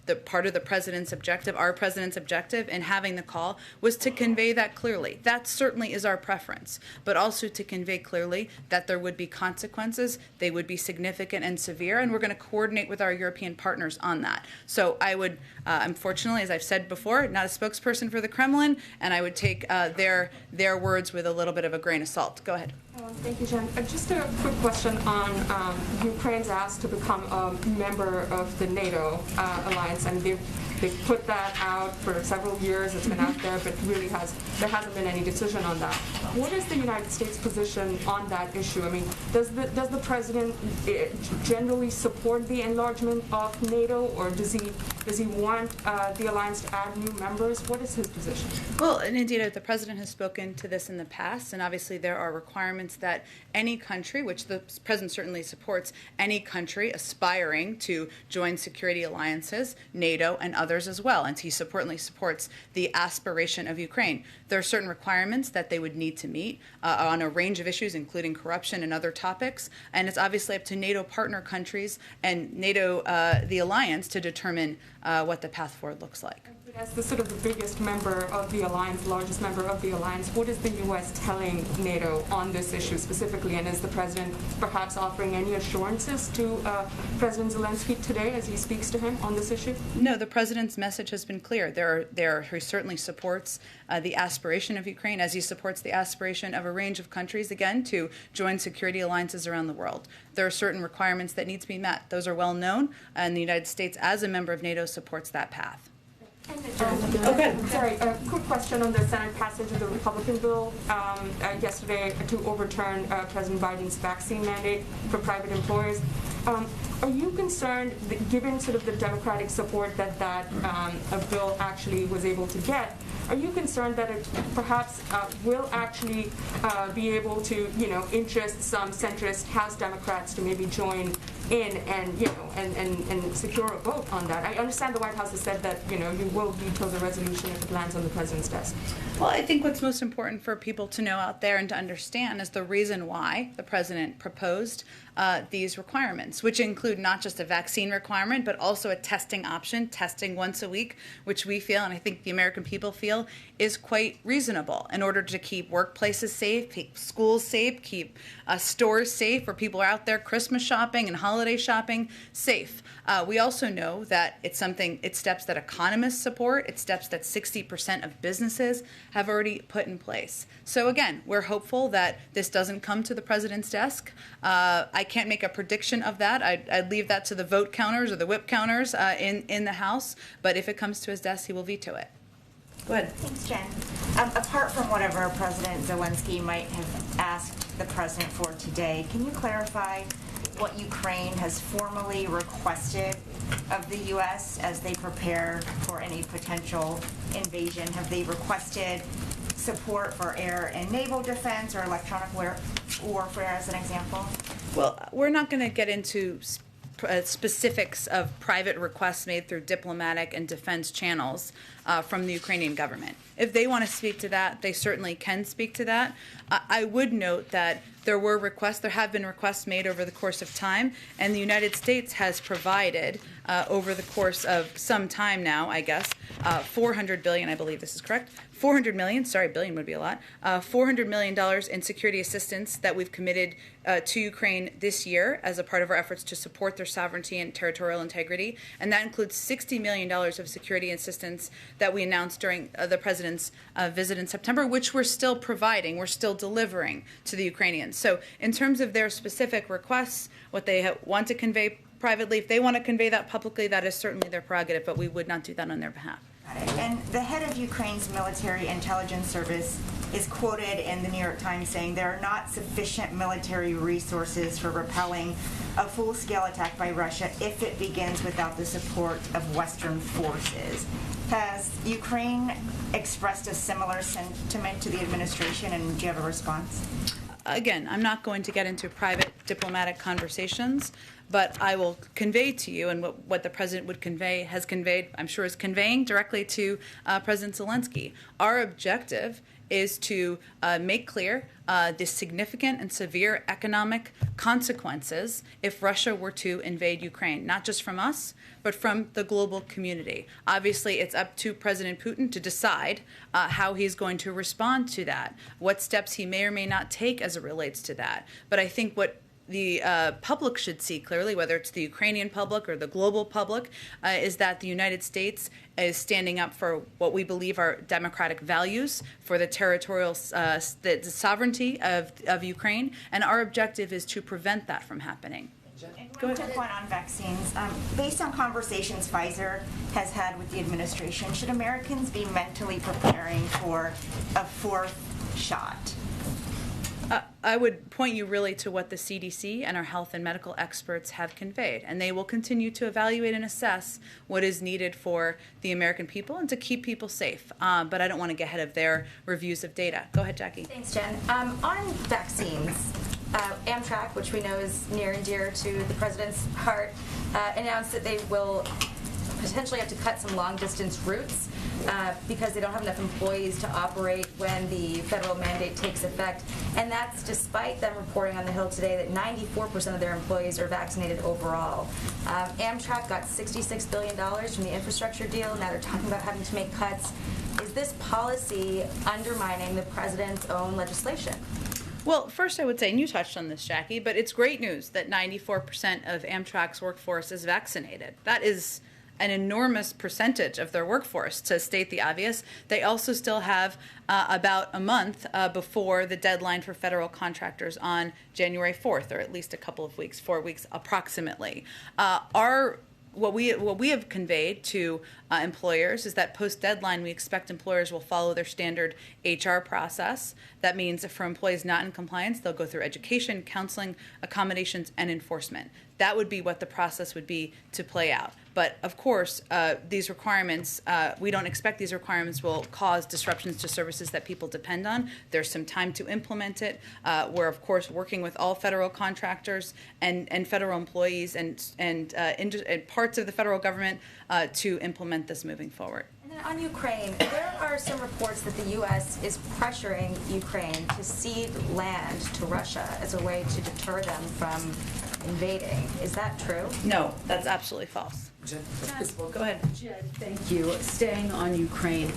The part of the president's objective, our president's objective in having the call was to convey that clearly. That certainly is our preference, but also to convey clearly that there would be consequences, they would be significant and severe, and we're going to coordinate with our European partners on that. So I would, unfortunately, as I've said before, not a spokesperson for the Kremlin, and I would take their words with a little bit of a grain of salt. Go ahead. Thank you, Jen. Just a quick question on Ukraine's ask to become a member of the NATO alliance. I mean, they've put that out for several years. It's been out there, but really there hasn't been any decision on that. What is the United States position on that issue? I mean, does the president generally support the enlargement of NATO, or does he want the alliance to add new members? What is his position? Well, and indeed, the president has spoken to this in the past, and obviously there are requirements that any country, which the president certainly supports, any country aspiring to join security alliances, NATO and others as well, and he certainly supports the aspiration of Ukraine. There are certain requirements that they would need to meet on a range of issues, including corruption and other topics, and it's obviously up to NATO partner countries and NATO, the alliance, to determine what the path forward looks like. As the sort of the biggest member of the alliance, largest member of the alliance, what is the U.S. telling NATO on this issue specifically? And is the president perhaps offering any assurances to President Zelensky today as he speaks to him on this issue? No, the president's message has been clear. He certainly supports the aspiration of Ukraine, as he supports the aspiration of a range of countries, again, to join security alliances around the world. There are certain requirements that need to be met. Those are well known, and the United States, as a member of NATO, supports that path. Okay. Sorry, a quick question on the Senate passage of the Republican bill yesterday to overturn President Biden's vaccine mandate for private employers. Are you concerned, that given sort of the Democratic support that a bill actually was able to get, are you concerned that it perhaps will actually be able to, interest some centrist House Democrats to maybe join in and secure a vote on that? I understand the White House has said that, you will veto the resolution if it lands on the president's desk. Well, I think what's most important for people to know out there and to understand is the reason why the president proposed these requirements, which include not just a vaccine requirement, but also a testing option, testing once a week, which we feel, and I think the American people feel, is quite reasonable in order to keep workplaces safe, keep schools safe, keep stores safe where people are out there Christmas shopping and holiday shopping safe. We also know that it's steps that economists support, it's steps that 60% of businesses have already put in place. So again, we're hopeful that this doesn't come to the president's desk. I can't make a prediction of that. I'd leave that to the vote counters or the whip counters in the House. But if it comes to his desk, he will veto it. Go ahead. Thanks, Jen. Apart from whatever President Zelensky might have asked the president for today, can you clarify what Ukraine has formally requested of the U.S. as they prepare for any potential invasion? Have they requested support for air and naval defense or electronic warfare as an example? Well, we're not going to get into specifics of private requests made through diplomatic and defense channels from the Ukrainian government. If they want to speak to that, they certainly can speak to that. I would note that there have been requests made over the course of time, and the United States has provided over the course of some time now, I guess, $400 billion, I believe this is correct, $400 million, sorry, billion would be a lot, $400 million in security assistance that we've committed to Ukraine this year as a part of our efforts to support their sovereignty and territorial integrity. And that includes $60 million of security assistance that we announced during the president's visit in September, which we're still providing, we're still delivering to the Ukrainians. So in terms of their specific requests, what they want to convey privately, if they want to convey that publicly, that is certainly their prerogative, but we would not do that on their behalf. And the head of Ukraine's military intelligence service is quoted in the New York Times saying there are not sufficient military resources for repelling a full-scale attack by Russia if it begins without the support of Western forces. Has Ukraine expressed a similar sentiment to the administration, and do you have a response? again, I'm not going to get into private diplomatic conversations, but I will convey to you, and what the president would convey, has conveyed, I'm sure is conveying directly to President Zelensky. Our objective is to make clear the significant and severe economic consequences if Russia were to invade Ukraine, not just from us, but from the global community. Obviously, it's up to President Putin to decide how he's going to respond to that, what steps he may or may not take as it relates to that. But I think what the public should see clearly, whether it's the Ukrainian public or the global public, is that the United States is standing up for what we believe are democratic values, for the territorial the sovereignty of Ukraine, and our objective is to prevent that from happening. Go ahead. Quick one on vaccines. Based on conversations Pfizer has had with the administration, should Americans be mentally preparing for a fourth shot? I would point you really to what the CDC and our health and medical experts have conveyed, and they will continue to evaluate and assess what is needed for the American people and to keep people safe. But I don't want to get ahead of their reviews of data. Go ahead, Jackie. Thanks, Jen. On vaccines, Amtrak, which we know is near and dear to the president's heart, announced that they will potentially have to cut some long-distance routes because they don't have enough employees to operate when the federal mandate takes effect. And that's despite them reporting on the Hill today that 94% of their employees are vaccinated overall. Amtrak got $66 billion from the infrastructure deal. Now they're talking about having to make cuts. Is this policy undermining the president's own legislation? Well, first I would say, and you touched on this, Jackie, but it's great news that 94% of Amtrak's workforce is vaccinated. That is an enormous percentage of their workforce, to state the obvious. They also still have about a month before the deadline for federal contractors on January 4th, or at least a couple of weeks, 4 weeks approximately. What we have conveyed to employers is that post-deadline, we expect employers will follow their standard HR process. That means for employees not in compliance, they'll go through education, counseling, accommodations, and enforcement. That would be what the process would be to play out. But of course, these requirements, we don't expect these requirements will cause disruptions to services that people depend on. There's some time to implement it. We're, of course, working with all federal contractors and federal employees and parts of the federal government to implement this moving forward. And then on Ukraine, there are some reports that the U.S. is pressuring Ukraine to cede land to Russia as a way to deter them from invading. Is that true? No, that's absolutely false. Jen, go ahead. Jen, thank you. Staying on Ukraine,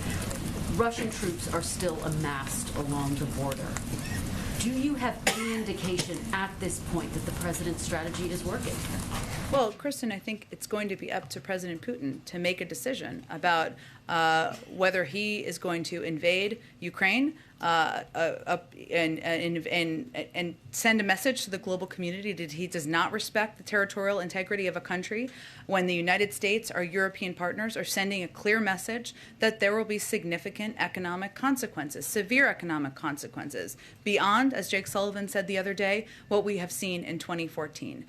Russian troops are still amassed along the border. Do you have any indication at this point that the president's strategy is working? Well, Kristen, I think it's going to be up to President Putin to make a decision about whether he is going to invade Ukraine and send a message to the global community that he does not respect the territorial integrity of a country, when the United States, our European partners, are sending a clear message that there will be significant economic consequences, severe economic consequences, beyond, as Jake Sullivan said the other day, what we have seen in 2014.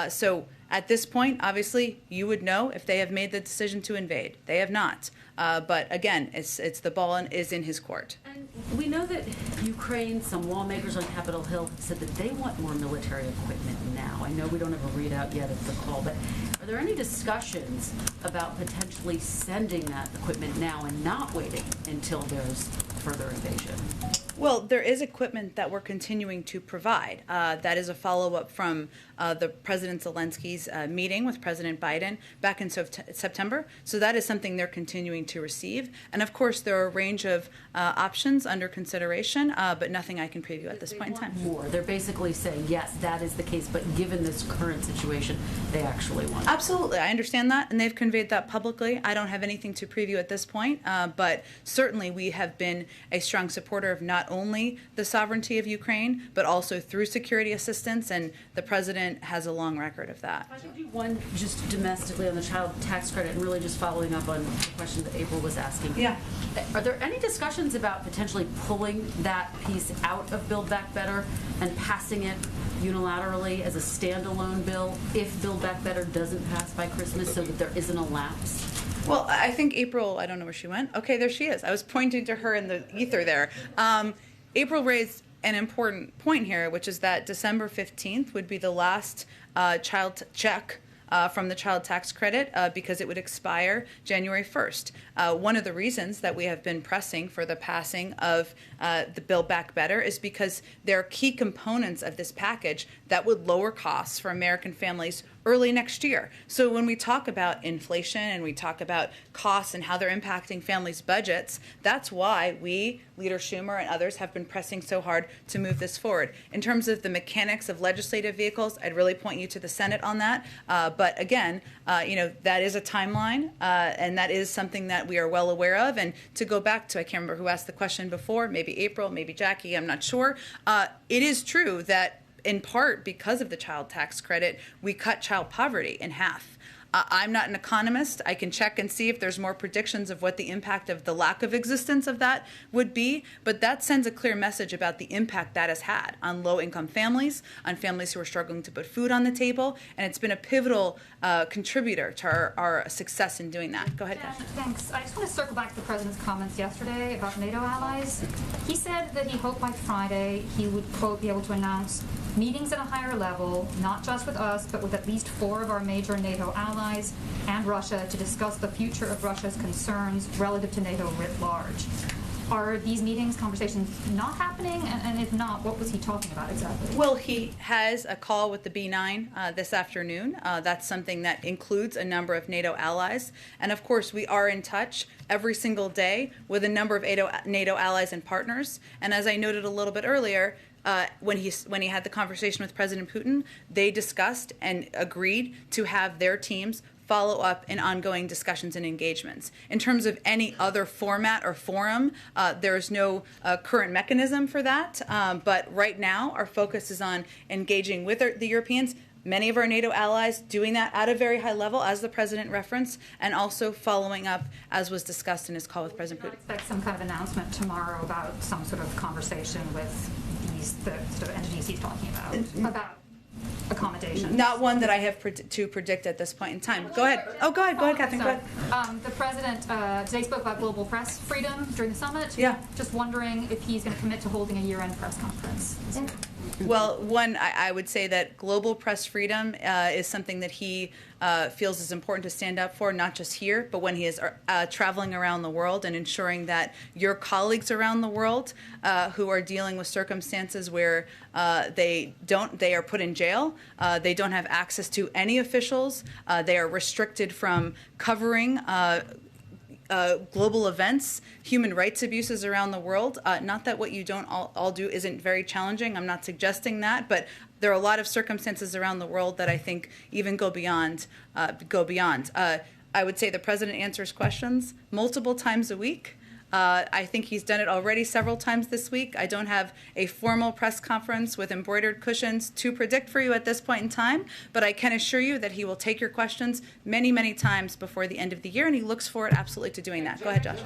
So at this point, obviously, you would know if they have made the decision to invade. They have not. But again, it's the ball is in his court. And we know that Ukraine, some lawmakers on Capitol Hill said that they want more military equipment now. I know we don't have a readout yet of the call, but are there any discussions about potentially sending that equipment now and not waiting until there's further invasion? Well, there is equipment that we're continuing to provide. That is a follow-up from the President Zelensky's meeting with President Biden back in September. So that is something they're continuing to receive. And of course, there are a range of options under consideration, but nothing I can preview at this point in time. More. They're basically saying, yes, that is the case, but given this current situation, they actually want it. Absolutely. I understand that, and they've conveyed that publicly. I don't have anything to preview at this point, but certainly we have been a strong supporter of not only the sovereignty of Ukraine, but also through security assistance, and the president has a long record of that. I could do one just domestically on the child tax credit, and really just following up on the question that April was asking. Yeah. Are there any discussions about potentially pulling that piece out of Build Back Better and passing it unilaterally as a standalone bill if Build Back Better doesn't pass by Christmas, so that there isn't a lapse? Well, I think April, I don't know where she went. Okay, there she is. I was pointing to her in the ether there. April raised an important point here, which is that December 15th would be the last child check from the child tax credit because it would expire January 1st. One of the reasons that we have been pressing for the passing of the Build Back Better is because there are key components of this package that would lower costs for American families early next year. So when we talk about inflation and we talk about costs and how they're impacting families' budgets, that's why we, Leader Schumer and others, have been pressing so hard to move this forward. In terms of the mechanics of legislative vehicles, I'd really point you to the Senate on that. But again, that is a timeline, and that is something that we are well aware of. And to go back to, I can't remember who asked the question before, maybe April, maybe Jackie, I'm not sure. It is true that in part because of the child tax credit, we cut child poverty in half. I'm not an economist. I can check and see if there's more predictions of what the impact of the lack of existence of that would be, but that sends a clear message about the impact that has had on low-income families, on families who are struggling to put food on the table, and it's been a pivotal contributor to our success in doing that. Go ahead, Kash. Thanks. I just want to circle back to the President's comments yesterday about NATO allies. He said that he hoped by Friday he would, quote, be able to announce meetings at a higher level, not just with us, but with at least 4 of our major NATO allies and Russia to discuss the future of Russia's concerns relative to NATO writ large. Are these meetings, conversations not happening? And if not, what was he talking about exactly? Well, he has a call with the B9 this afternoon. That's something that includes a number of NATO allies. And of course, we are in touch every single day with a number of NATO allies and partners. And as I noted a little bit earlier, when he had the conversation with President Putin, they discussed and agreed to have their teams follow up in ongoing discussions and engagements. In terms of any other format or forum, there is no current mechanism for that. But right now, our focus is on engaging with the Europeans, many of our NATO allies doing that at a very high level, as the President referenced, and also following up, as was discussed in his call with President Putin. I expect some kind of announcement tomorrow about some sort of conversation with the sort of entities he's talking about accommodation. Not one that I have to predict at this point in time. Go ahead. Oh, go ahead, Catherine. Go ahead. The President today spoke about global press freedom during the summit. Yeah. Just wondering if he's going to commit to holding a year-end press conference. Well, one, I would say that global press freedom is something that he feels is important to stand up for, not just here, but when he is traveling around the world and ensuring that your colleagues around the world who are dealing with circumstances where they are put in jail, they don't have access to any officials, they are restricted from covering global events, human rights abuses around the world. Not that what you don't all do isn't very challenging. I'm not suggesting that, but there are a lot of circumstances around the world that I think even go beyond. I would say the President answers questions multiple times a week. I think he's done it already several times this week. I don't have a formal press conference with embroidered cushions to predict for you at this point in time, but I can assure you that he will take your questions many, many times before the end of the year, and he looks forward absolutely to doing that. Go ahead, Josh.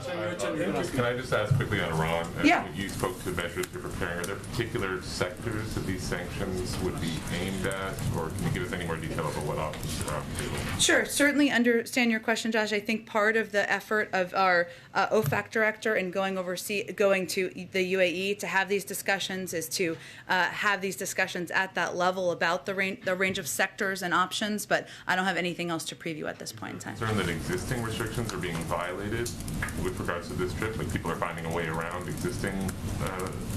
Can I just ask quickly on Iran? Yeah. You spoke to measures you're preparing. Are there particular sectors that these sanctions would be aimed at, or can you give us any more detail about what options are on the table? Sure. Certainly understand your question, Josh. I think part of the effort of our OFAC director and going to the UAE to have these discussions is to have these discussions at that level about the range of sectors and options, but I don't have anything else to preview at this point in time. Concerned that existing restrictions are being violated with regards to this trip, like people are finding a way around existing?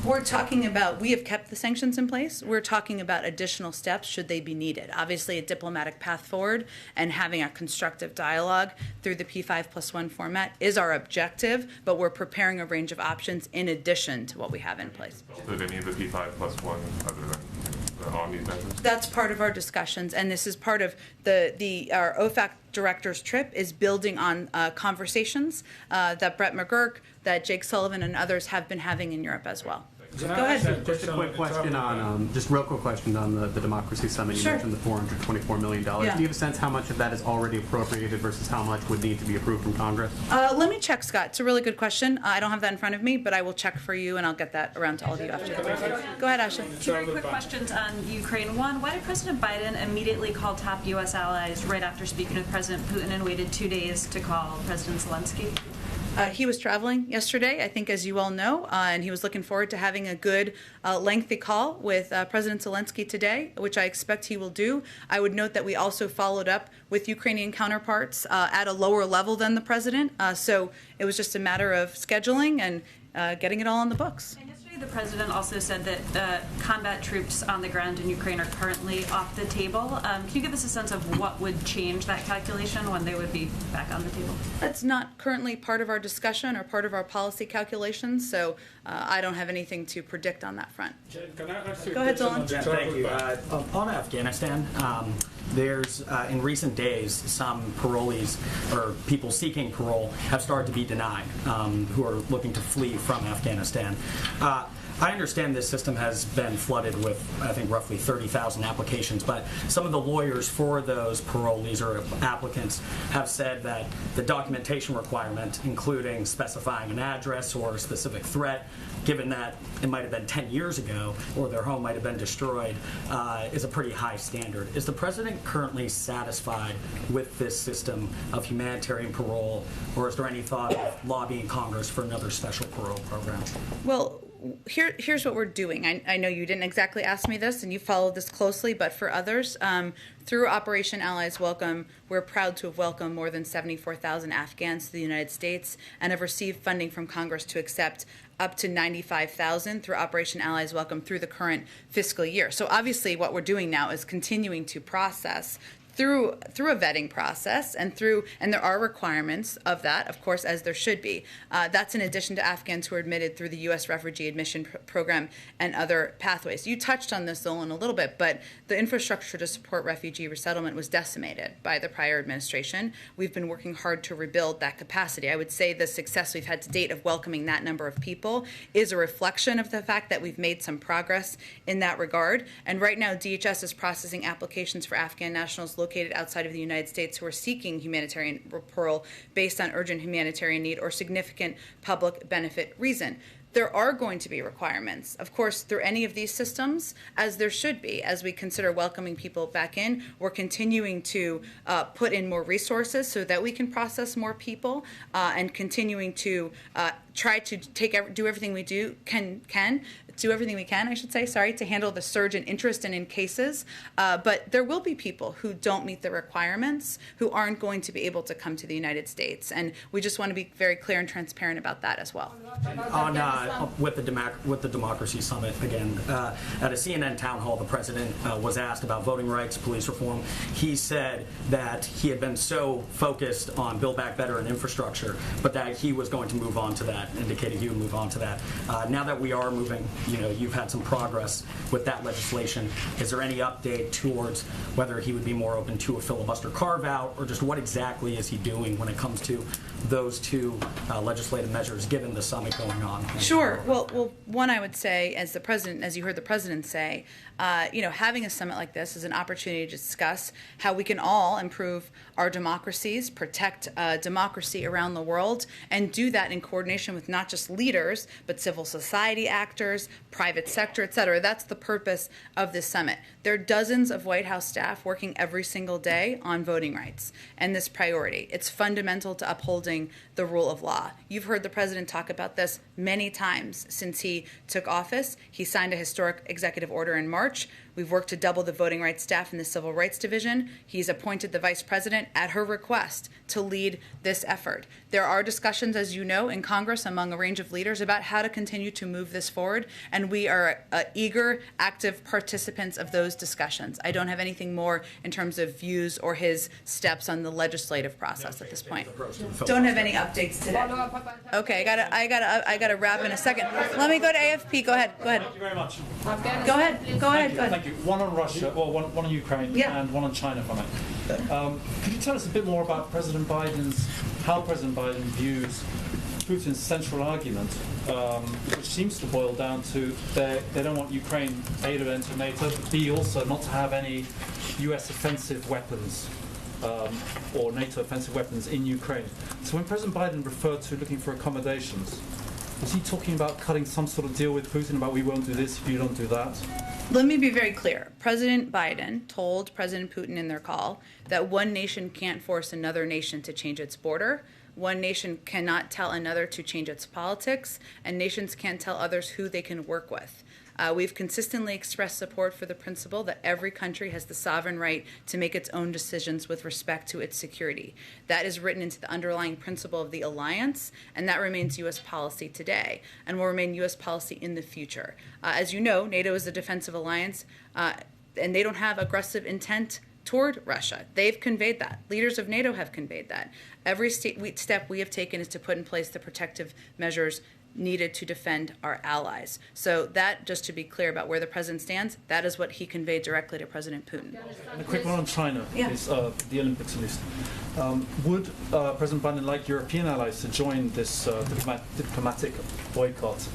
We're talking about, we have kept the sanctions in place. We're talking about additional steps should they be needed. Obviously, a diplomatic path forward and having a constructive dialogue through the P5+1 format is our objective, but we're preparing a range of options in addition to what we have in place. Did any of the P5+1 other than on these measures? That's part of our discussions, and this is part of our OFAC director's trip is building on conversations that Brett McGurk, that Jake Sullivan, and others have been having in Europe as well. Go ahead. Just a quick question on, real quick question on the Democracy Summit. You mentioned the $424 million. Yeah. Do you have a sense how much of that is already appropriated versus how much would need to be approved from Congress? Let me check, Scott. It's a really good question. I don't have that in front of me, but I will check for you, and I'll get that around to all of you after the briefing. Go ahead, Ashley. Two very quick questions on Ukraine. One, why did President Biden immediately call top U.S. allies right after speaking with President Putin and waited 2 days to call President Zelensky? He was traveling yesterday, I think, as you all know, and he was looking forward to having a good, lengthy call with President Zelensky today, which I expect he will do. I would note that we also followed up with Ukrainian counterparts at a lower level than the president, so it was just a matter of scheduling and getting it all on the books. And yesterday, the president also said that combat troops on the ground in Ukraine are currently off the table. Can you give us a sense of what would change that calculation when they would be back on the table? That's not currently part of our discussion or part of our policy calculations, so I don't have anything to predict on that front. Jen, can I ask you Go ahead, Zolan. Thank you. On Afghanistan, there's in recent days some parolees or people seeking parole have started to be denied who are looking to flee from Afghanistan. I understand this system has been flooded with, I think, roughly 30,000 applications, but some of the lawyers for those parolees or applicants have said that the documentation requirement, including specifying an address or a specific threat, given that it might have been 10 years ago or their home might have been destroyed, is a pretty high standard. Is the president currently satisfied with this system of humanitarian parole, or is there any thought of lobbying Congress for another special parole program? Well, here's what we're doing. I know you didn't exactly ask me this, and you followed this closely, but for others, through Operation Allies Welcome, we're proud to have welcomed more than 74,000 Afghans to the United States and have received funding from Congress to accept up to 95,000 through Operation Allies Welcome through the current fiscal year. So obviously what we're doing now is continuing to process through a vetting process and there are requirements of that, of course, as there should be. That's in addition to Afghans who are admitted through the U.S. Refugee Admission Program and other pathways. You touched on this, Zolan, a little bit, but the infrastructure to support refugee resettlement was decimated by the prior administration. We've been working hard to rebuild that capacity. I would say the success we've had to date of welcoming that number of people is a reflection of the fact that we've made some progress in that regard. And right now, DHS is processing applications for Afghan nationals located outside of the United States who are seeking humanitarian parole based on urgent humanitarian need or significant public benefit reason. There are going to be requirements, of course, through any of these systems, as there should be, as we consider welcoming people back in. We're continuing to put in more resources so that we can process more people and continuing to try to do everything we do everything we can, I should say, to handle the surge in interest and in cases. But there will be people who don't meet the requirements, who aren't going to be able to come to the United States. And we just want to be very clear and transparent about that as well. With the Democracy Summit, again, at a CNN town hall, the president was asked about voting rights, police reform. He said that he had been so focused on Build Back Better and infrastructure, but that he was going to move on to that, indicating he would move on to that. Now that we are moving, you've had some progress with that legislation. Is there any update towards whether he would be more open to a filibuster carve-out, or just what exactly is he doing when it comes to those two legislative measures, given the summit going on? Sure. Well, one, I would say, as you heard the president say, having a summit like this is an opportunity to discuss how we can all improve our democracies, protect democracy around the world, and do that in coordination with not just leaders, but civil society actors, private sector, et cetera. That's the purpose of this summit. There are dozens of White House staff working every single day on voting rights and this priority. It's fundamental to upholding the rule of law. You've heard the president talk about this many times since he took office. He signed a historic executive order in March. We've worked to double the voting rights staff in the Civil Rights Division. He's appointed the vice president at her request to lead this effort. There are discussions, as you know, in Congress among a range of leaders about how to continue to move this forward, and we are eager, active participants of those discussions. I don't have anything more in terms of views or his steps on the legislative process at this point. Don't have any updates today. Okay, I gotta wrap in a second. Let me go to AFP. Go ahead. Thank you very much. Go ahead. Thank you. One on Russia, one on Ukraine, and one on China, if I may. Could you tell us a bit more about how President Biden views Putin's central argument, which seems to boil down to they don't want Ukraine, A, to enter NATO, but B, also not to have any U.S. offensive weapons or NATO offensive weapons in Ukraine. So when President Biden referred to looking for accommodations, was he talking about cutting some sort of deal with Putin about we won't do this if you don't do that? Let me be very clear. President Biden told President Putin in their call that one nation can't force another nation to change its border. one nation cannot tell another to change its politics, and nations can't tell others who they can work with. We've consistently expressed support for the principle that every country has the sovereign right to make its own decisions with respect to its security. That is written into the underlying principle of the alliance, and that remains U.S. policy today and will remain U.S. policy in the future. As you know, NATO is a defensive alliance, and they don't have aggressive intent toward Russia. They've conveyed that. Leaders of NATO have conveyed that. Every step we have taken is to put in place the protective measures needed to defend our allies. So that, just to be clear about where the president stands, that is what he conveyed directly to President Putin. And a quick one on China, is the Olympics at least. Would President Biden like European allies to join this diplomatic boycott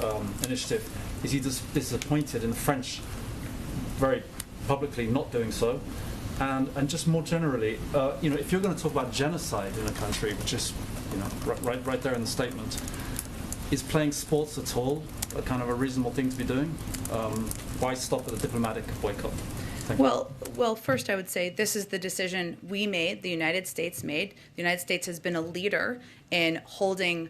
initiative? Is he disappointed in the French very publicly not doing so? And just more generally, if you're going to talk about genocide in a country, which is right there in the statement, is playing sports at all a kind of a reasonable thing to be doing? Why stop at a diplomatic boycott? Well, first I would say this is the decision we made, the United States made. The United States has been a leader in holding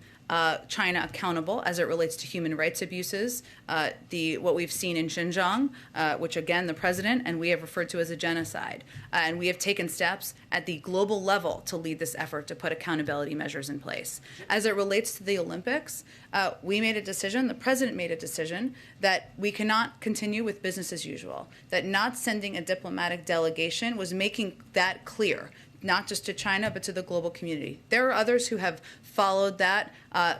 China accountable as it relates to human rights abuses, what we've seen in Xinjiang, which again the president and we have referred to as a genocide. And we have taken steps at the global level to lead this effort to put accountability measures in place. As it relates to the Olympics, we made a decision, the president made a decision, that we cannot continue with business as usual, that not sending a diplomatic delegation was making that clear, not just to China, but to the global community. There are others who have followed that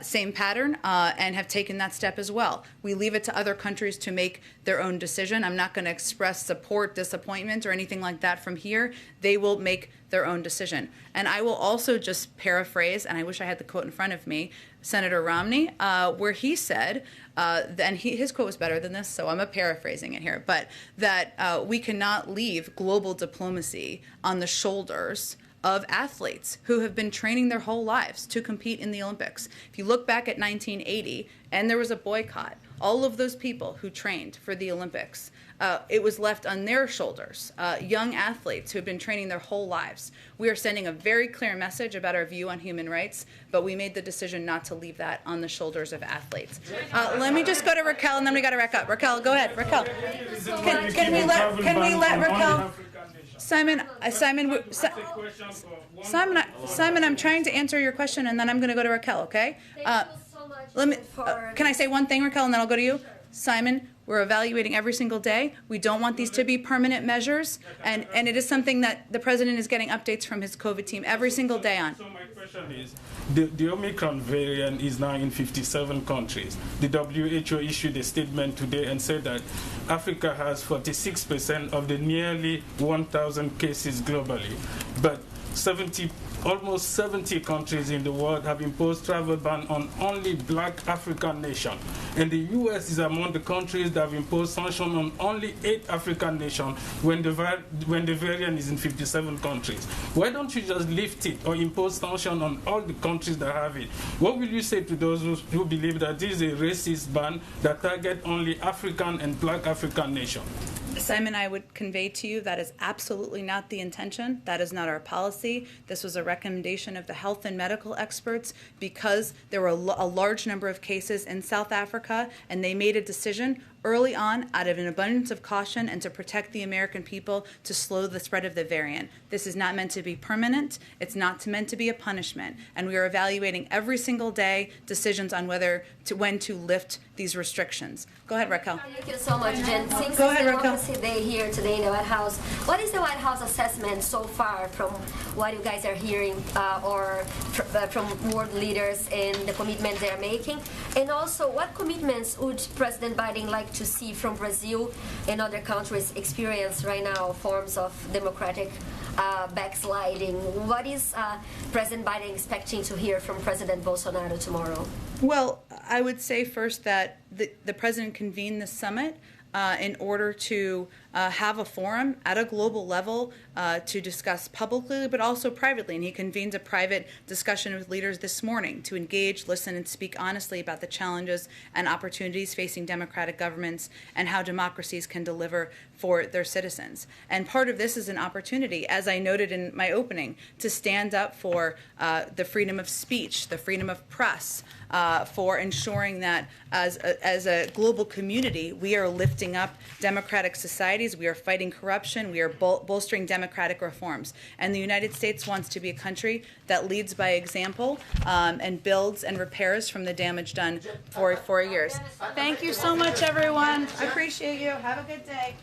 same pattern and have taken that step as well. We leave it to other countries to make their own decision. I'm not going to express support, disappointment, or anything like that from here. They will make their own decision. And I will also just paraphrase, and I wish I had the quote in front of me, Senator Romney, where he said, and his quote was better than this, so I'm paraphrasing it here, but that we cannot leave global diplomacy on the shoulders of athletes who have been training their whole lives to compete in the Olympics. If you look back at 1980, and there was a boycott, all of those people who trained for the Olympics, it was left on their shoulders, young athletes who have been training their whole lives. We are sending a very clear message about our view on human rights, but we made the decision not to leave that on the shoulders of athletes. Let me just go to Raquel, and then we got to wrap up. Raquel, go ahead. Raquel, can we let Raquel? Simon, I'm trying to answer your question, and then I'm going to go to Raquel. Okay? Can I say one thing, Raquel, and then I'll go to you? Simon, we're evaluating every single day. We don't want these to be permanent measures, and it is something that the president is getting updates from his COVID team every single day on. So my question is, the Omicron variant is now in 57 countries. The WHO issued a statement today and said that Africa has 46% of the nearly 1,000 cases globally, but almost 70 countries in the world have imposed travel ban on only black African nations. And the U.S. is among the countries that have imposed sanctions on only 8 African nations when the variant is in 57 countries. Why don't you just lift it or impose sanctions on all the countries that have it? What will you say to those who believe that this is a racist ban that targets only African and black African nations? Simon, I would convey to you that is absolutely not the intention. That is not our policy. This was a recommendation of the health and medical experts because there were a large number of cases in South Africa, and they made a decision early on out of an abundance of caution and to protect the American people to slow the spread of the variant. This is not meant to be permanent. It's not meant to be a punishment. And we are evaluating every single day decisions on when to lift these restrictions. Go ahead, Raquel. Thank you so much, Jen. Go ahead, Raquel. Day here today in the White House. What is the White House assessment so far from what you guys are hearing or from world leaders and the commitment they're making? And also, what commitments would President Biden like to see from Brazil and other countries experience right now forms of democratic backsliding? What is President Biden expecting to hear from President Bolsonaro tomorrow? Well, I would say first that the president convened this summit in order to have a forum at a global level to discuss publicly, but also privately. And he convened a private discussion with leaders this morning to engage, listen, and speak honestly about the challenges and opportunities facing democratic governments and how democracies can deliver for their citizens. And part of this is an opportunity, as I noted in my opening, to stand up for the freedom of speech, the freedom of press, for ensuring that as a global community, we are lifting up democratic societies, we are fighting corruption, we are bolstering democratic reforms. And the United States wants to be a country that leads by example and builds and repairs from the damage done for 4 years. Thank you so much, everyone. I appreciate you. Have a good day.